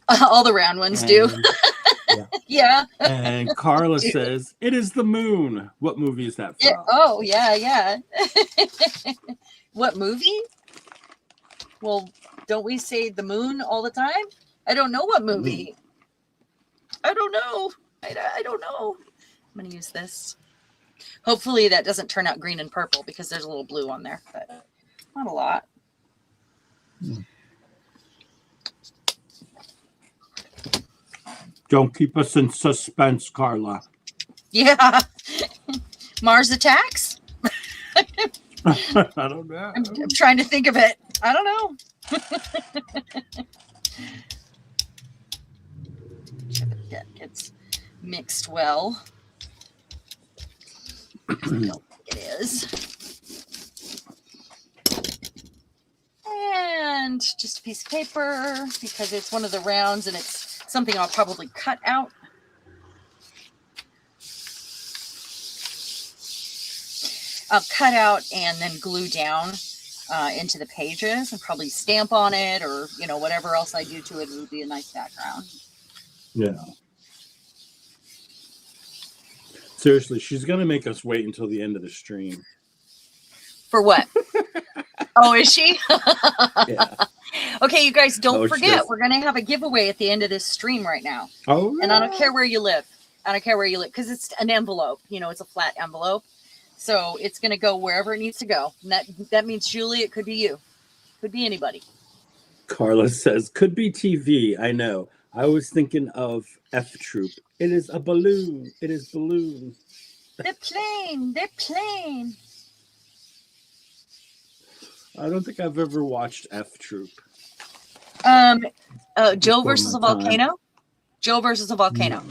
All the round ones do. Yeah. And Carla says, "It is the moon." What movie is that from? Oh, yeah. What movie? Well, don't we say the moon all the time? I don't know what movie. I don't know. I don't know. I'm going to use this. Hopefully that doesn't turn out green and purple because there's a little blue on there, but not a lot. Don't keep us in suspense, Carla. Yeah. Mars Attacks? I don't know. I'm trying to think of it. I don't know. That gets mixed well. I don't think it is. And just a piece of paper because it's one of the rounds and it's something I'll probably cut out. I'll cut out and then glue down into the pages and probably stamp on it or, you know, whatever else I do to it. It would be a nice background. Yeah. Seriously, she's going to make us wait until the end of the stream. For what? Oh, is she? Yeah. Okay, you guys, don't forget, does. we're going to have a giveaway at the end of this stream right now. Oh, And I don't care where you live. I don't care where you live because it's an envelope. You know, it's a flat envelope. So it's going to go wherever it needs to go. And that means, Julie, it could be you. Could be anybody. Carla says, could be TV. I know. I was thinking of F Troop. It is a balloon. It is balloon. They're plain. They're plain. I don't think I've ever watched F Troop. Joe versus a volcano. Joe versus a volcano.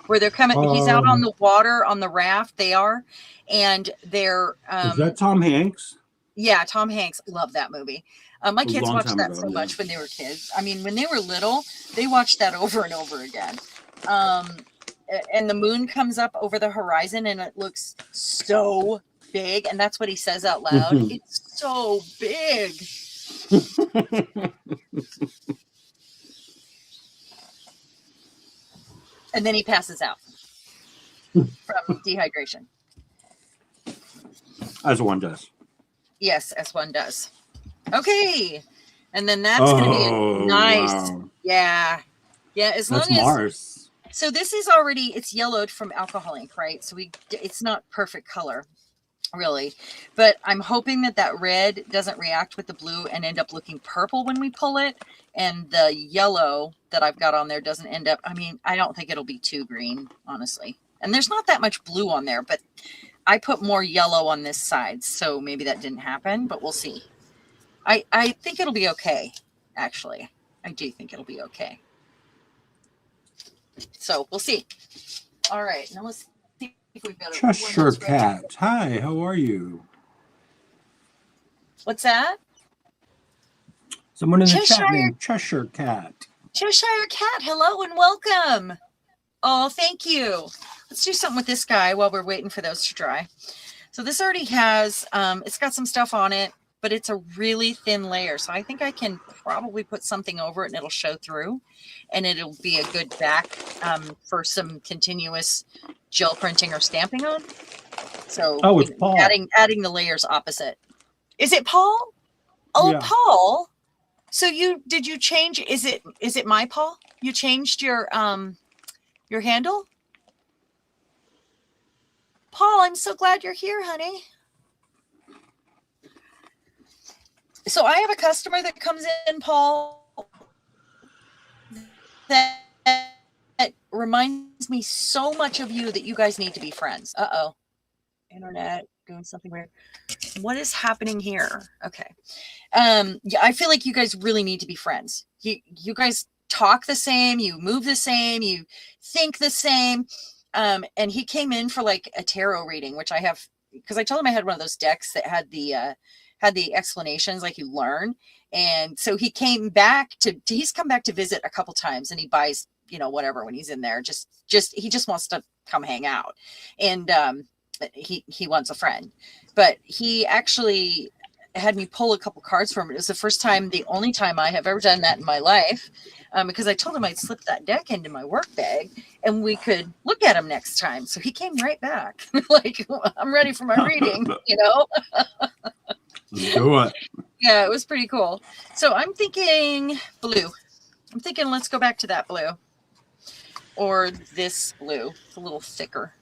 Where they're coming, he's out on the water on the raft. They are, and they're. Is that Tom Hanks? Yeah, Tom Hanks. Love that movie. My kids watched that ago, so much when they were kids. I mean, when they were little, they watched that over and over again. And the moon comes up over the horizon, and it looks so big. And that's what he says out loud. It's so big. And then he passes out from dehydration. As one does. Yes, as one does. Okay. And then that's going to be nice. Wow. Yeah. Yeah, as that's long as Mars. So this is already, it's yellowed from alcohol ink, right? So it's not perfect color, really. But I'm hoping that red doesn't react with the blue and end up looking purple when we pull it. And the yellow that I've got on there doesn't end up, I mean, I don't think it'll be too green, honestly. And there's not that much blue on there, but I put more yellow on this side. So maybe that didn't happen, but we'll see. I think it'll be okay, actually. I do think it'll be okay. So we'll see. All right. Now let's see if we've got a Cheshire Cat. Hi, how are you? What's that? Someone in the chat named Cheshire Cat. Cheshire Cat, hello and welcome. Oh, thank you. Let's do something with this guy while we're waiting for those to dry. So this already has, it's got some stuff on it, but it's a really thin layer. So I think I can probably put something over it and it'll show through. And it'll be a good back for some continuous gel printing or stamping on. So it's Paul. Adding the layers opposite. Is it Paul? Oh, yeah. Paul. So did you change? Is it my Paul? You changed your handle? Paul, I'm so glad you're here, honey. So I have a customer that comes in, Paul, that reminds me so much of you that you guys need to be friends. Uh-oh. Internet doing something weird. What is happening here? Okay. Yeah, I feel like you guys really need to be friends. You guys talk the same, you move the same, you think the same. And he came in for like a tarot reading, which I have, because I told him I had one of those decks that had the explanations like you learn. And so he came back he's come back to visit a couple times, and he buys, whatever when he's in there, he just wants to come hang out. And he wants a friend, but he actually had me pull a couple cards from it. It was the first time, the only time I have ever done that in my life, because I told him I'd slip that deck into my work bag and we could look at him next time. So he came right back. Like, I'm ready for my reading, you know? Let's do it. Yeah, it was pretty cool. So I'm thinking blue. I'm thinking let's go back to that blue. Or this blue. It's a little thicker.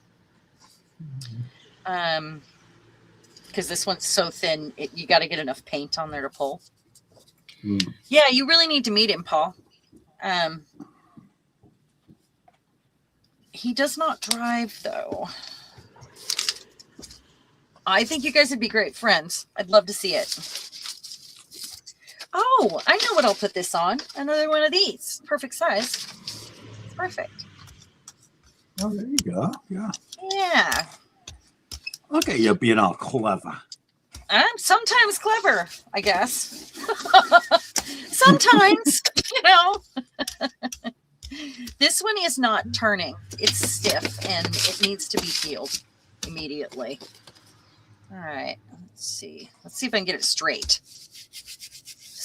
Because this one's so thin, you got to get enough paint on there to pull. Yeah, you really need to meet him, Paul. He does not drive, though. I think you guys would be great friends. I'd love to see it. Oh, I know what I'll put this on. Another one of these. Perfect size. Perfect. Oh, there you go. Yeah. Yeah. Look at you being all clever. I'm sometimes clever, I guess. Sometimes, you know. This one is not turning. It's stiff and it needs to be peeled immediately. All right. Let's see. Let's see if I can get it straight.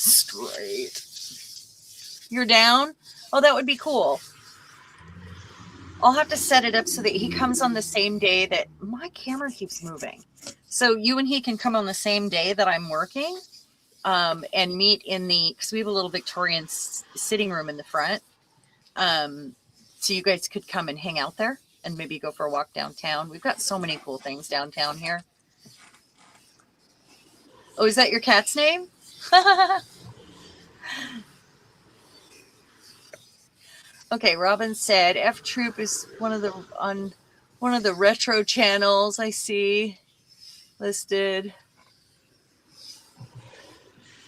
Straight. You're down? Oh, that would be cool. I'll have to set it up so that he comes on the same day that my camera keeps moving. So you and he can come on the same day that I'm working, and meet in because we have a little Victorian sitting room in the front. So you guys could come and hang out there and maybe go for a walk downtown. We've got so many cool things downtown here. Oh, is that your cat's name? Okay, Robin said F Troop is on one of the retro channels I see listed.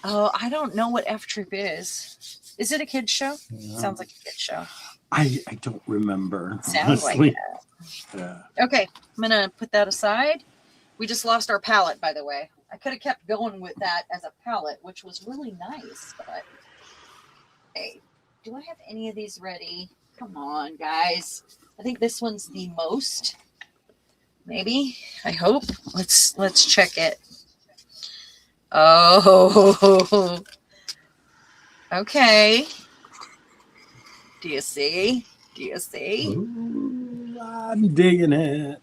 Oh, I don't know what F Troop is. Is it a kid's show? Yeah. Sounds like a kid's show. I don't remember. Sounds honestly. like that. Yeah. Okay, I'm gonna put that aside. We just lost our palette, by the way. I could have kept going with that as a palette, which was really nice, but hey. Do I have any of these ready? Come on, guys. I think this one's the most. Maybe. I hope. Let's check it. Oh. Okay. Do you see? Do you see? Ooh, I'm digging it.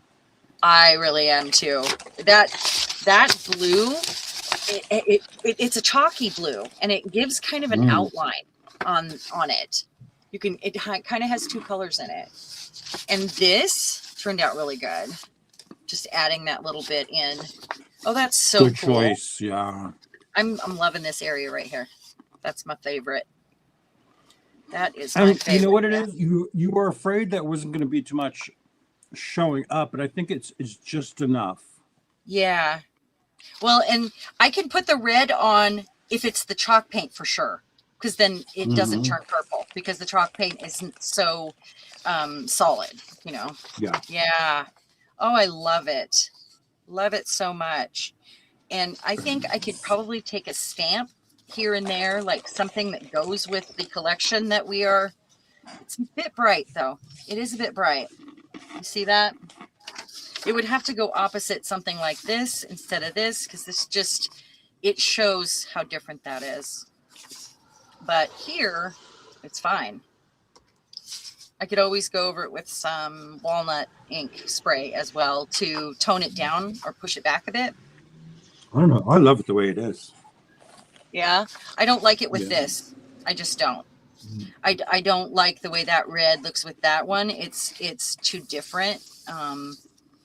I really am too. That blue, it's a chalky blue, and it gives kind of an outline on it. It kind of has two colors in it, and this turned out really good. Just adding that little bit in. Oh, that's so good cool. Choice. Yeah, I'm loving this area right here. That's my favorite. That is my favorite. You know what it is? You were afraid that wasn't going to be too much showing up, but I think it's just enough. Yeah. Well, and I can put the red on if it's the chalk paint for sure. Because then it doesn't turn purple because the chalk paint isn't so solid, you know? Yeah. Yeah. Oh, I love it. Love it so much. And I think I could probably take a stamp here and there, like something that goes with the collection that we are. It's a bit bright, though. It is a bit bright. You see that? It would have to go opposite something like this instead of this because this just, it shows how different that is. But here, it's fine. I could always go over it with some walnut ink spray as well to tone it down or push it back a bit. I don't know. I love it the way it is. Yeah. I don't like it with this. I just don't. I don't like the way that red looks with that one. It's too different.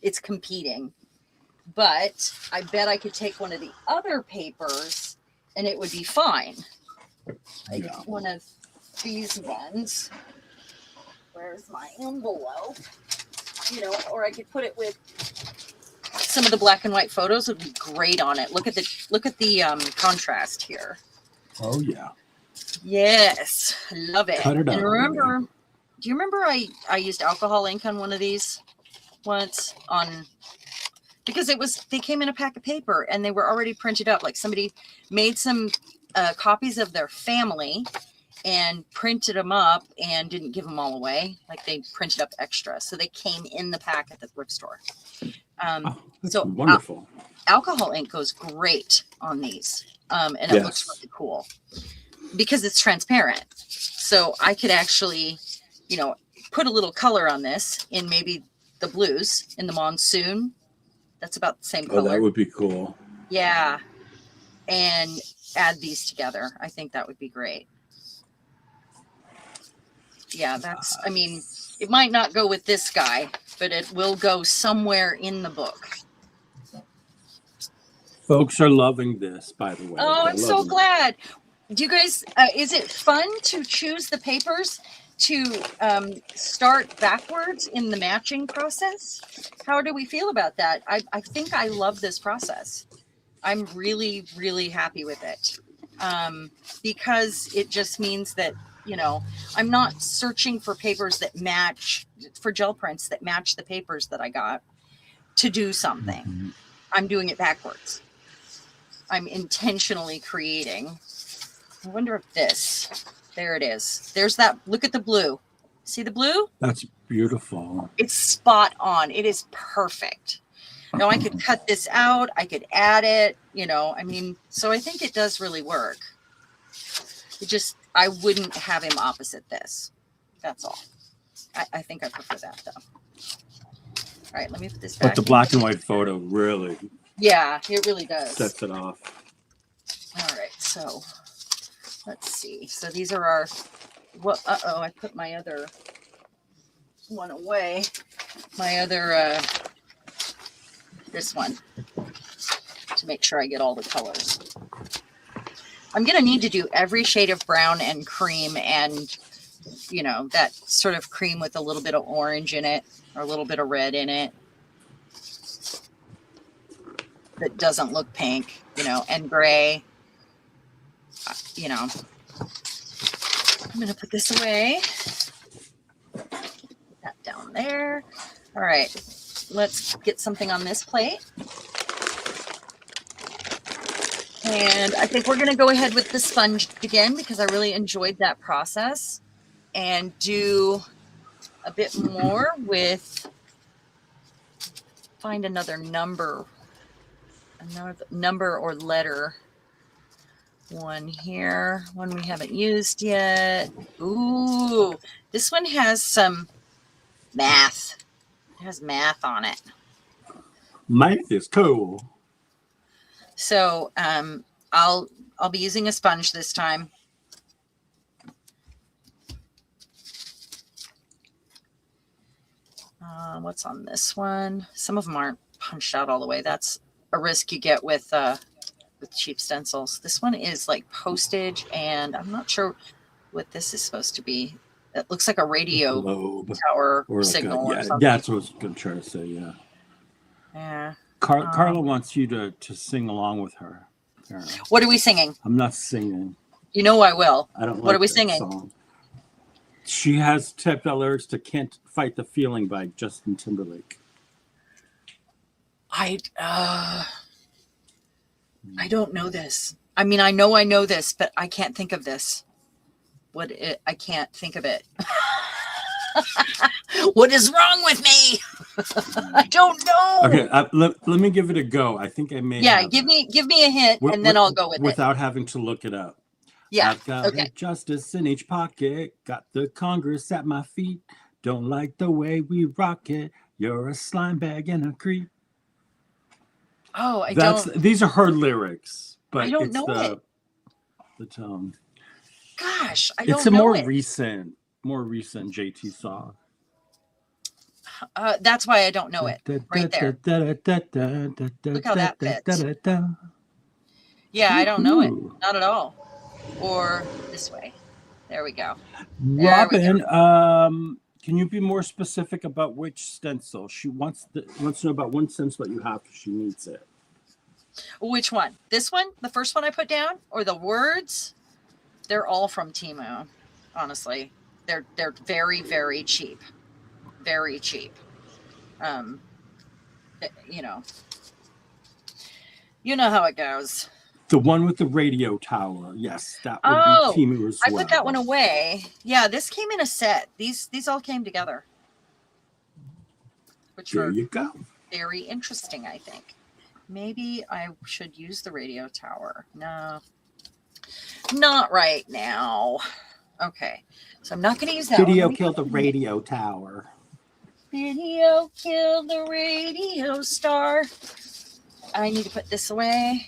It's competing. But I bet I could take one of the other papers and it would be fine. Like one of these ones. Where's my envelope? You know, or I could put it with some of the black and white photos would be great on it. Look at the contrast here. Oh yeah. Yes, I love it. Cut it and out, remember, do you remember I used alcohol ink on one of these once because they came in a pack of paper and they were already printed up. Like somebody made some copies of their family and printed them up and didn't give them all away. Like they printed up extra. So they came in the pack at the thrift store. That's wonderful. alcohol ink goes great on these. And it looks really cool because it's transparent. So I could actually, you know, put a little color on this in maybe the blues in the monsoon. That's about the same color. Oh, that would be cool. Yeah. And add these together. I think that would be great. Yeah, that's, I mean, it might not go with this guy, but it will go somewhere in the book. Folks are loving this, by the way. Oh, I'm so glad. Do you guys, is it fun to choose the papers to start backwards in the matching process? How do we feel about that? I think I love this process. I'm really, really happy with it because it just means that, you know, I'm not searching for papers that match, for gel prints that match the papers that I got to do something. Mm-hmm. I'm doing it backwards. I'm intentionally creating. I wonder if this, there it is. There's that, look at the blue. See the blue? That's beautiful. It's spot on. It is perfect. Now I could cut this out. I could add it, you know, I mean, so I think it does really work. It just, I wouldn't have him opposite this. That's all. I think I prefer that though. All right, let me put this back. But the black and white photo really. Yeah, it really does. Sets it off. All right, so let's see. So these are our, well, uh-oh, I put my other one away. My other, this one, to make sure I get all the colors. I'm going to need to do every shade of brown and cream and, you know, that sort of cream with a little bit of orange in it or a little bit of red in it that doesn't look pink, you know, and gray, you know. I'm going to put this away. Put that down there. All right, let's get something on this plate. And I think we're going to go ahead with the sponge again because I really enjoyed that process, and do a bit more with, find another number or letter one here, one we haven't used yet. Ooh, this one has some math. It has math on it. Math is cool. So I'll be using a sponge this time. What's on this one? Some of them aren't punched out all the way. That's a risk you get with cheap stencils. This one is like postage, and I'm not sure what this is supposed to be. It looks like a radio tower or signal or something. That's what I was going to try to say. Yeah. Yeah. Carla wants you to sing along with her. Apparently. What are we singing? I'm not singing. You know I will. I don't. What are we singing? Song. She has typed out lyrics to "Can't Fight the Feeling" by Justin Timberlake. I don't know this. I mean, I know this, but I can't think of this. I can't think of it. What is wrong with me? I don't know. Okay, let me give it a go. I think I may. Yeah, give me a hint, and then I'll go with it without having to look it up. Yeah. I've got justice in each pocket. Got the Congress at my feet. Don't like the way we rock it. You're a slime bag and a creep. Oh, I don't. These are her lyrics, but I don't know it. The tone. Gosh, I don't know. It's a more recent JT song. That's why I don't know it. Right there. Look how that fits. Yeah, I don't know it. Not at all. Or this way. There we go. Robin, can you be more specific about which stencil? She wants to know about one stencil that you have because she needs it. Which one? This one? The first one I put down? Or the words? They're all from Temu, honestly. They're very, very cheap. Very cheap. You know how it goes. The one with the radio tower. Yes, that would be Temu as well. I put that one away. Yeah, this came in a set. These all came together. Which there you go. Very interesting, I think. Maybe I should use the radio tower. No, not right now. Okay, so I'm not going to use that Video one. killed the radio tower. Video killed the radio star. I need to put this away.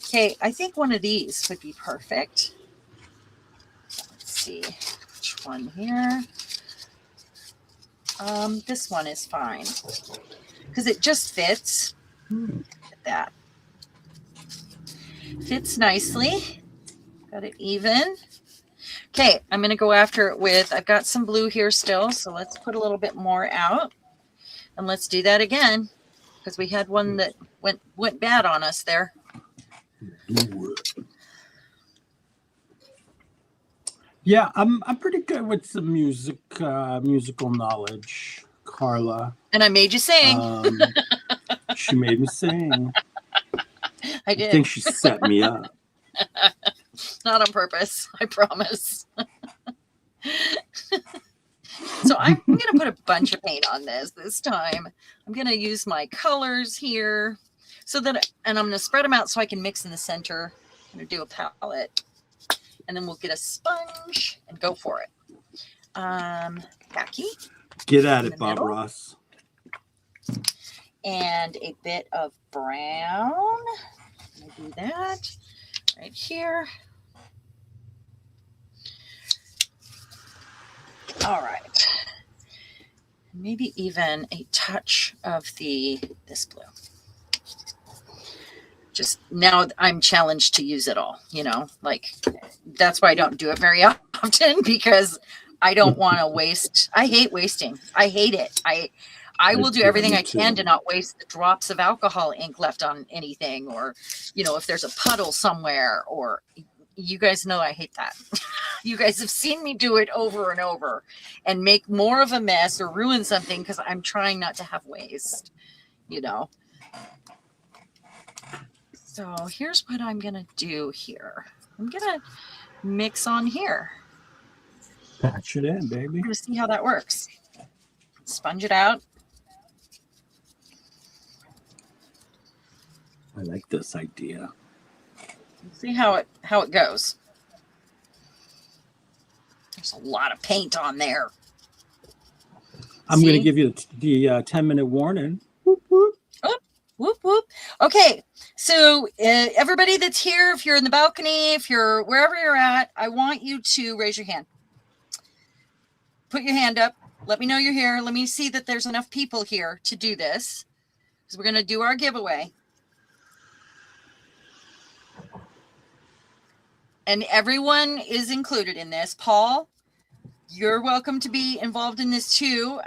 Okay, I think one of these would be perfect. Let's see which one here. This one is fine because it just fits. Look at that. Fits nicely. Got it even. Okay, I'm going to go after it with, I've got some blue here still, so let's put a little bit more out. And let's do that again because we had one that went bad on us there. Yeah, I'm pretty good with some musical knowledge, Carla. And I made you sing. She made me sing. I did. I think she set me up. Not on purpose, I promise. So I'm going to put a bunch of paint on this time. I'm going to use my colors here so that, and I'm going to spread them out so I can mix in the center. I'm going to do a palette. And then we'll get a sponge and go for it. Khaki. Get at it, Bob Ross. And a bit of brown. I'm going to do that right here. All right. Maybe even a touch of this blue. Just now I'm challenged to use it all, like that's why I don't do it very often because I don't want to waste. I hate wasting. I hate it. I will do everything I can to not waste the drops of alcohol ink left on anything, or, if there's a puddle somewhere, or you guys know I hate that. You guys have seen me do it over and over and make more of a mess or ruin something because I'm trying not to have waste, So here's what I'm going to do here. I'm going to mix on here. Patch it in, baby. I'm going to see how that works. Sponge it out. I like this idea. See how it goes. There's a lot of paint on there. I'm going to give you the 10-minute warning. Whoop, whoop. Oh, whoop, whoop. Okay, so everybody that's here, if you're in the balcony, if you're wherever you're at, I want you to raise your hand. Put your hand up. Let me know you're here. Let me see that there's enough people here to do this, because we're going to do our giveaway. And everyone is included in this. Paul, you're welcome to be involved in this too.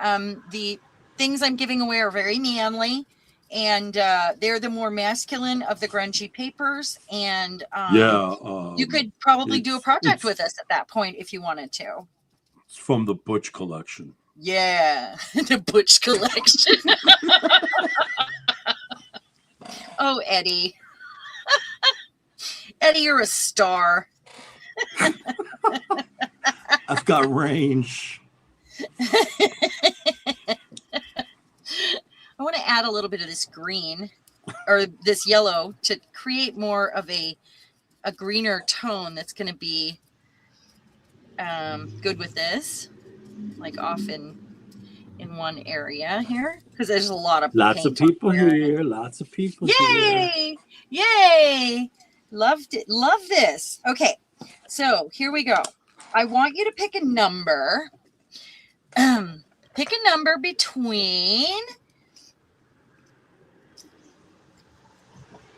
The things I'm giving away are very manly, and they're the more masculine of the grungy papers. And you could probably do a project with us at that point if you wanted to. It's from the Butch collection. Yeah, the Butch collection. Oh, Eddie. Eddie, you're a star. I've got range. I want to add a little bit of this green or this yellow to create more of a greener tone that's going to be good with this, like off in one area here, because there's a lot of lots of people here. Lots of people here. Yay! Yay! Loved it. Love this. Okay, so here we go. I want you to pick a number. Pick a number between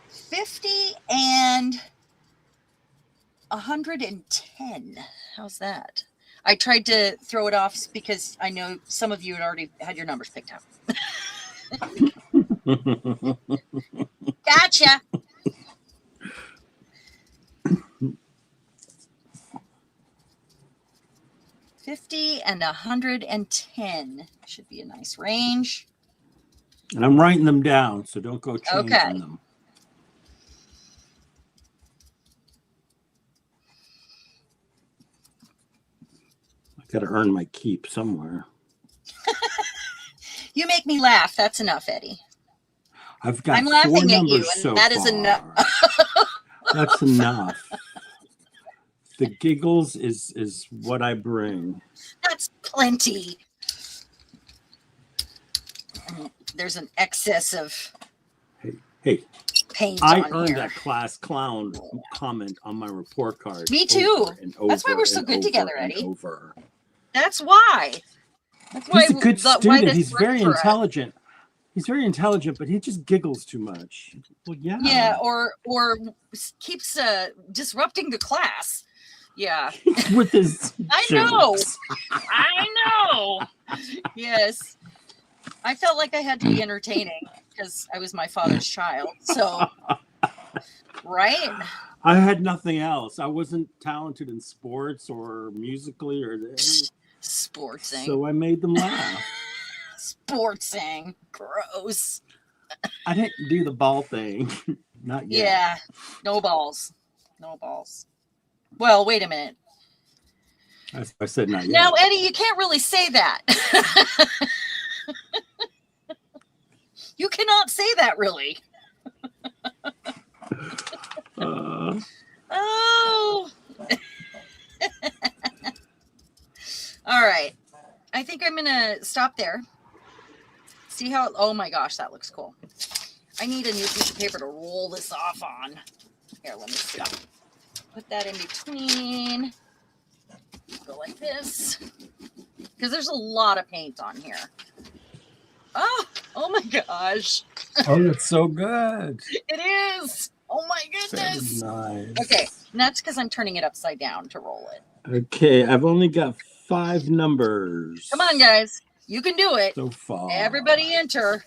50 and 110. How's that? I tried to throw it off because I know some of you had already had your numbers picked up. Gotcha. $50 and $110 should be a nice range. And I'm writing them down, so don't go changing them. I got to earn my keep somewhere. You make me laugh. That's enough, Eddie. I've got I'm 4 laughing at you, numbers and so that is far. enough. That's enough. The giggles is what I bring. That's plenty. There's an excess of Hey, paint I on earned here. that class clown comment on my report card. Me too. Over and That's why over we're so and good over together, and Eddie. over. That's why. That's why. He's a good why student. this He's worked very for us. intelligent. He's very intelligent, but he just giggles too much. Well, yeah. Yeah, or keeps disrupting the class. Yeah. With his I know. jokes. I know. Yes. I felt like I had to be entertaining because I was my father's child. So, right? I had nothing else. I wasn't talented in sports or musically or Sportsing. so I made them laugh. Sportsing. Gross. I didn't do the ball thing. Not yet. Yeah. No balls. No balls. Well, wait a minute. I said not yet. Now, Eddie, you can't really say that. You cannot say that, really. Oh. All right. I think I'm going to stop there. See how, oh my gosh, that looks cool. I need a new piece of paper to roll this off on. Here, let me see. Put that in between. Go like this. Because there's a lot of paint on here. Oh my gosh. Oh, that's so good. It is. Oh my goodness. Very nice. Okay, and that's because I'm turning it upside down to roll it. Okay, I've only got 5 numbers. Come on, guys. You can do it. So far. Everybody enter.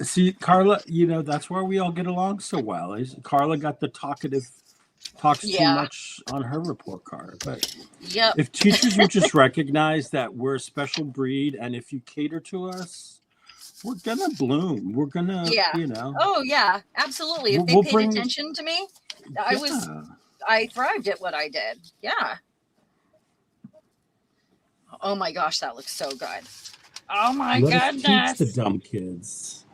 See, Carla, that's why we all get along so well. Carla got the talks too much on her report card. But Yep. if teachers would just recognize that we're a special breed, and if you cater to us, we're gonna bloom. We're gonna, Oh yeah, absolutely. If they paid attention to me, I thrived at what I did. Yeah. Oh my gosh, that looks so good. Oh my goodness. Let us teach the dumb kids.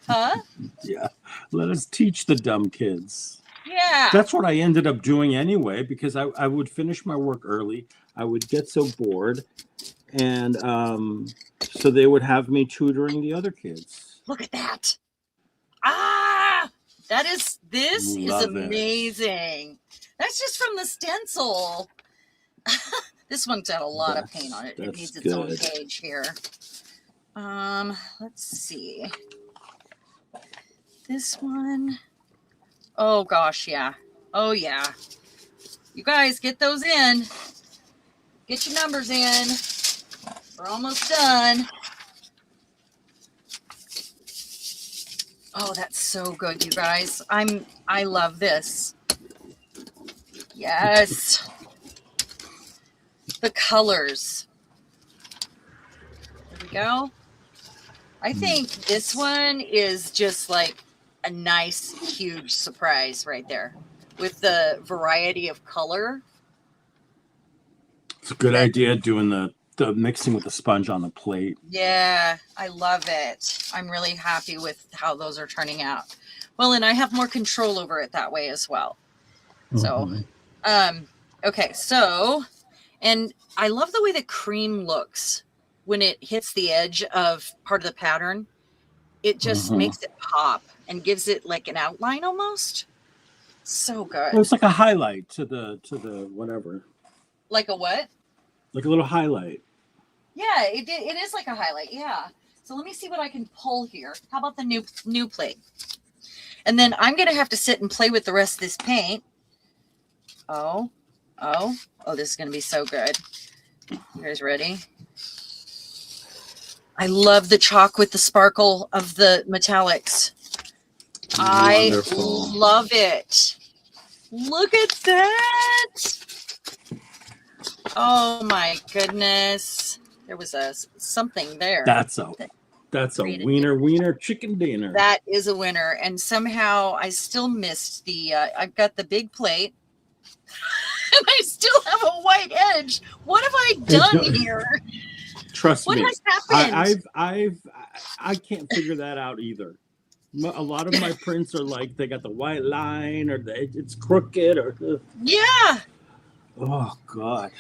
Huh? Yeah. Let us teach the dumb kids. Yeah. That's what I ended up doing anyway, because I would finish my work early. I would get so bored. And so they would have me tutoring the other kids. Look at that. This is amazing. That's just from the stencil. This one's got a lot of paint on it. It needs its own page here. Let's see. This one. Oh gosh, yeah. Oh yeah. You guys get those in. Get your numbers in. We're almost done. Oh, that's so good, you guys. I love this. Yes. The colors. There we go. I think this one is just like a nice, huge surprise right there with the variety of color. It's a good idea doing the mixing with the sponge on the plate. Yeah, I love it. I'm really happy with how those are turning out. Well, and I have more control over it that way as well. So, okay, so, and I love the way the cream looks when it hits the edge of part of the pattern. It just makes it pop and gives it like an outline almost. So good. Well, it's like a highlight to the whatever. Like a what? Like a little highlight. Yeah, it is like a highlight. Yeah. So let me see what I can pull here. How about the new plate? And then I'm going to have to sit and play with the rest of this paint. Oh, this is going to be so good. You guys ready? I love the chalk with the sparkle of the metallics. Wonderful. I love it. Look at that. Oh my goodness. There was something there. That's a wiener chicken dinner. That is a winner. And somehow I still missed I've got the big plate and I still have a white edge. What have I done here? Trust What me. has happened? I can't figure that out either. A lot of my prints are like they got the white line or it's crooked or. Yeah. Oh God.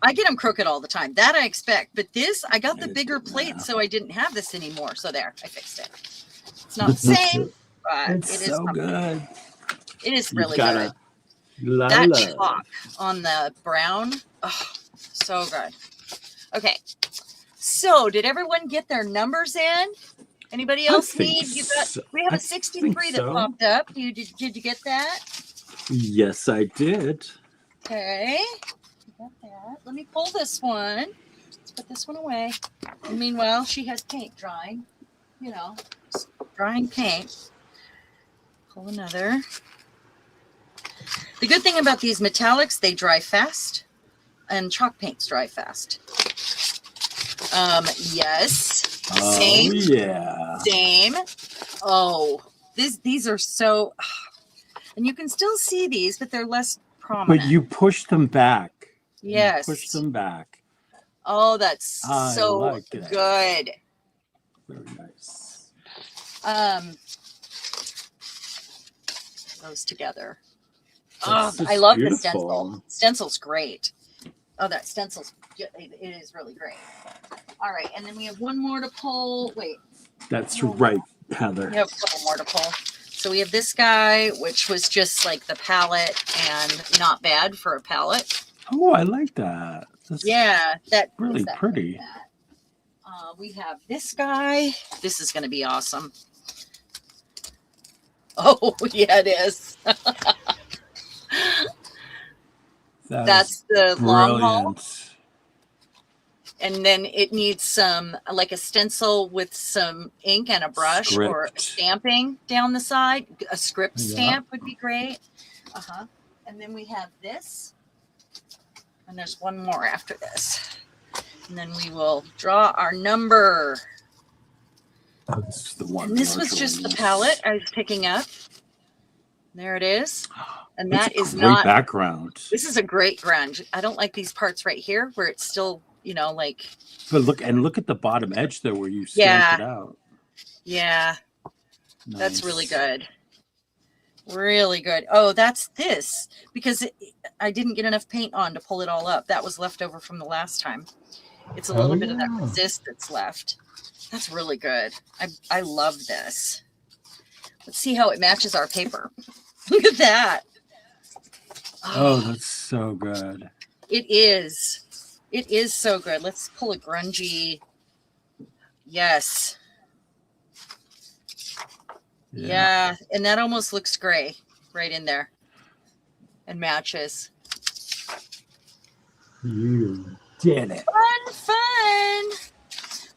I get them crooked all the time. That I expect. But this, I got the bigger plate, Yeah. so I didn't have this anymore. So there, I fixed it. It's not the same, but It's it is so something. good. It is You've really got good. a lot That of love. chalk on the brown, oh, so good. Okay, so did everyone get their numbers in? Anybody else need? We have a 63 that popped up. Did you get that? Yes, I did. Okay, got that. Let me pull this one. Let's put this one away. And meanwhile, she has paint drying. You know, drying paint. Pull another. The good thing about these metallics, they dry fast, and chalk paints dry fast. Yes. Same. Oh, yeah. Same. Oh, these are so, and you can still see these, but they're less prominent. But you push them back. Yes. You push them back. Oh, that's so like that. good. Very nice. Those together. That's I love beautiful. the stencil. Stencil's great. Oh, that stencil's, it is really great. All right, and then we have one more to pull. Wait. That's right, Heather. We have a couple more to pull. So we have this guy, which was just like the palette and not bad for a palette. Oh, I like that. That's really pretty. We have this guy. This is going to be awesome. Oh, yeah, it is. That's the long haul. And then it needs some, like a stencil with some ink and a brush or stamping down the side. A script stamp would be great. And then we have this. And there's one more after this. And then we will draw our number. Oh, this is the one. And this was just the palette I was picking up. There it is. And that is not background. This is a great grunge. I don't like these parts right here where it's still, you know, like. But look at the bottom edge there where you stamped it out. Yeah. Nice. That's really good. Really good. Oh, that's this because I didn't get enough paint on to pull it all up. That was left over from the last time. It's a little bit of that resist that's left. That's really good. I love this. Let's see how it matches our paper. Look at that. Oh, that's so good. It is. It is so good. Let's pull a grungy. Yes. Yeah. And that almost looks gray right in there and matches. You did it. Fun.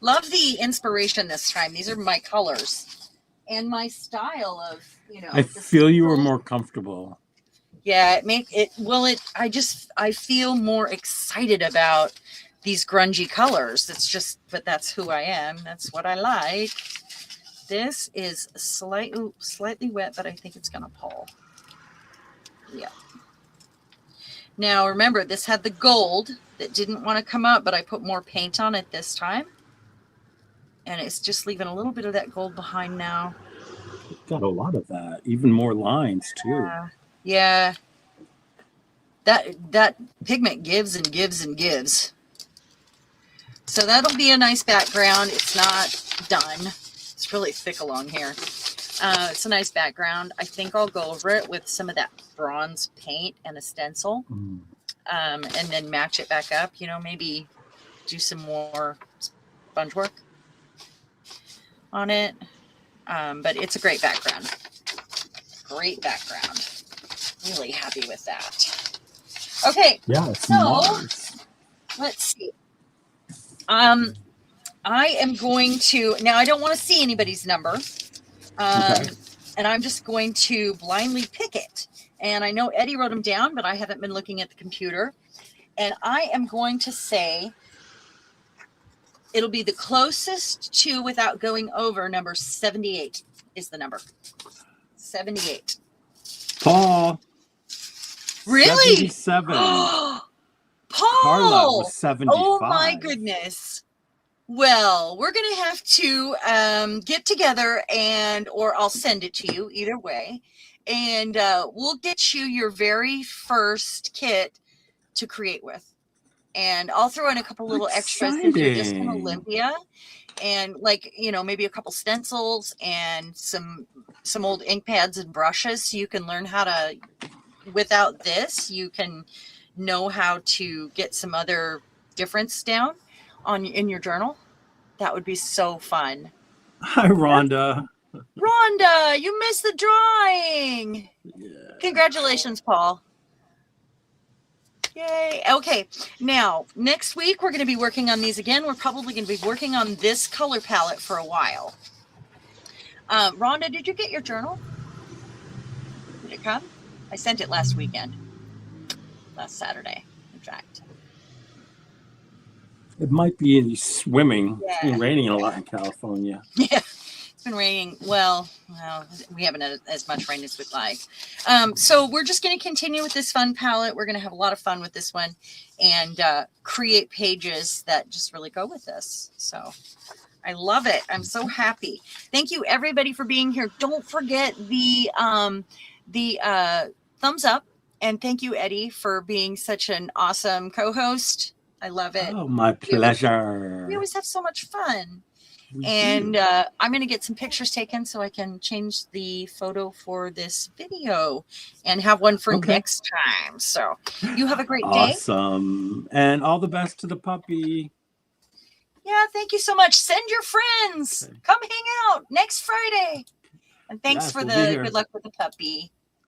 Love the inspiration this time. These are my colors and my style of, you know. I feel you were more comfortable. Yeah, I feel more excited about these grungy colors. It's just, but that's who I am. That's what I like. This is slightly wet, but I think it's going to pull. Yeah. Now, remember, this had the gold that didn't want to come up, but I put more paint on it this time. And it's just leaving a little bit of that gold behind now. Got a lot of that. Even more lines, too. Yeah. That pigment gives and gives and gives. So that'll be a nice background. It's not done. It's really thick along here. It's a nice background. I think I'll go over it with some of that bronze paint and a stencil. And then match it back up. You know, maybe do some more sponge work on it. But it's a great background. Great background. Really happy with that. Okay. Yeah, it's so Mars. Let's see. I am going to, now I don't want to see anybody's number. And I'm just going to blindly pick it. And I know Eddie wrote them down, but I haven't been looking at the computer. And I am going to say it'll be the closest to, without going over, number 78 is the number. 78. Paul. Really? 77. Paul. Carla was 75. Oh my goodness. Well, we're going to have to get together or I'll send it to you either way. And we'll get you your very first kit to create with. And I'll throw in a couple little extras since you're just in Exciting. Olympia. And like, maybe a couple stencils and some old ink pads and brushes so you can learn how to, without this, you can know how to get some other difference down in your journal. That would be so fun. Hi, Rhonda. Rhonda, you missed the drawing. Yeah. Congratulations, Paul. Yay. Okay. Now, next week, we're going to be working on these again. We're probably going to be working on this color palette for a while. Rhonda, did you get your journal? Did it come? I sent it last weekend. Last Saturday, in fact. It might be swimming. Yeah. It's been raining a lot in California. Yeah. It's been raining. Well, we haven't had as much rain as we'd like. So we're just going to continue with this fun palette. We're going to have a lot of fun with this one and create pages that just really go with this. So I love it. I'm so happy. Thank you, everybody, for being here. Don't forget the thumbs up. And thank you, Eddie, for being such an awesome co-host. I love it. Oh, my pleasure. We always have so much fun. We And do. I'm going to get some pictures taken so I can change the photo for this video and have one for next time. So you have a great day. Awesome. And all the best to the puppy. Yeah, thank you so much. Send your friends. Okay. Come hang out next Friday. And thanks Yes, for we'll be the here. good luck with the puppy.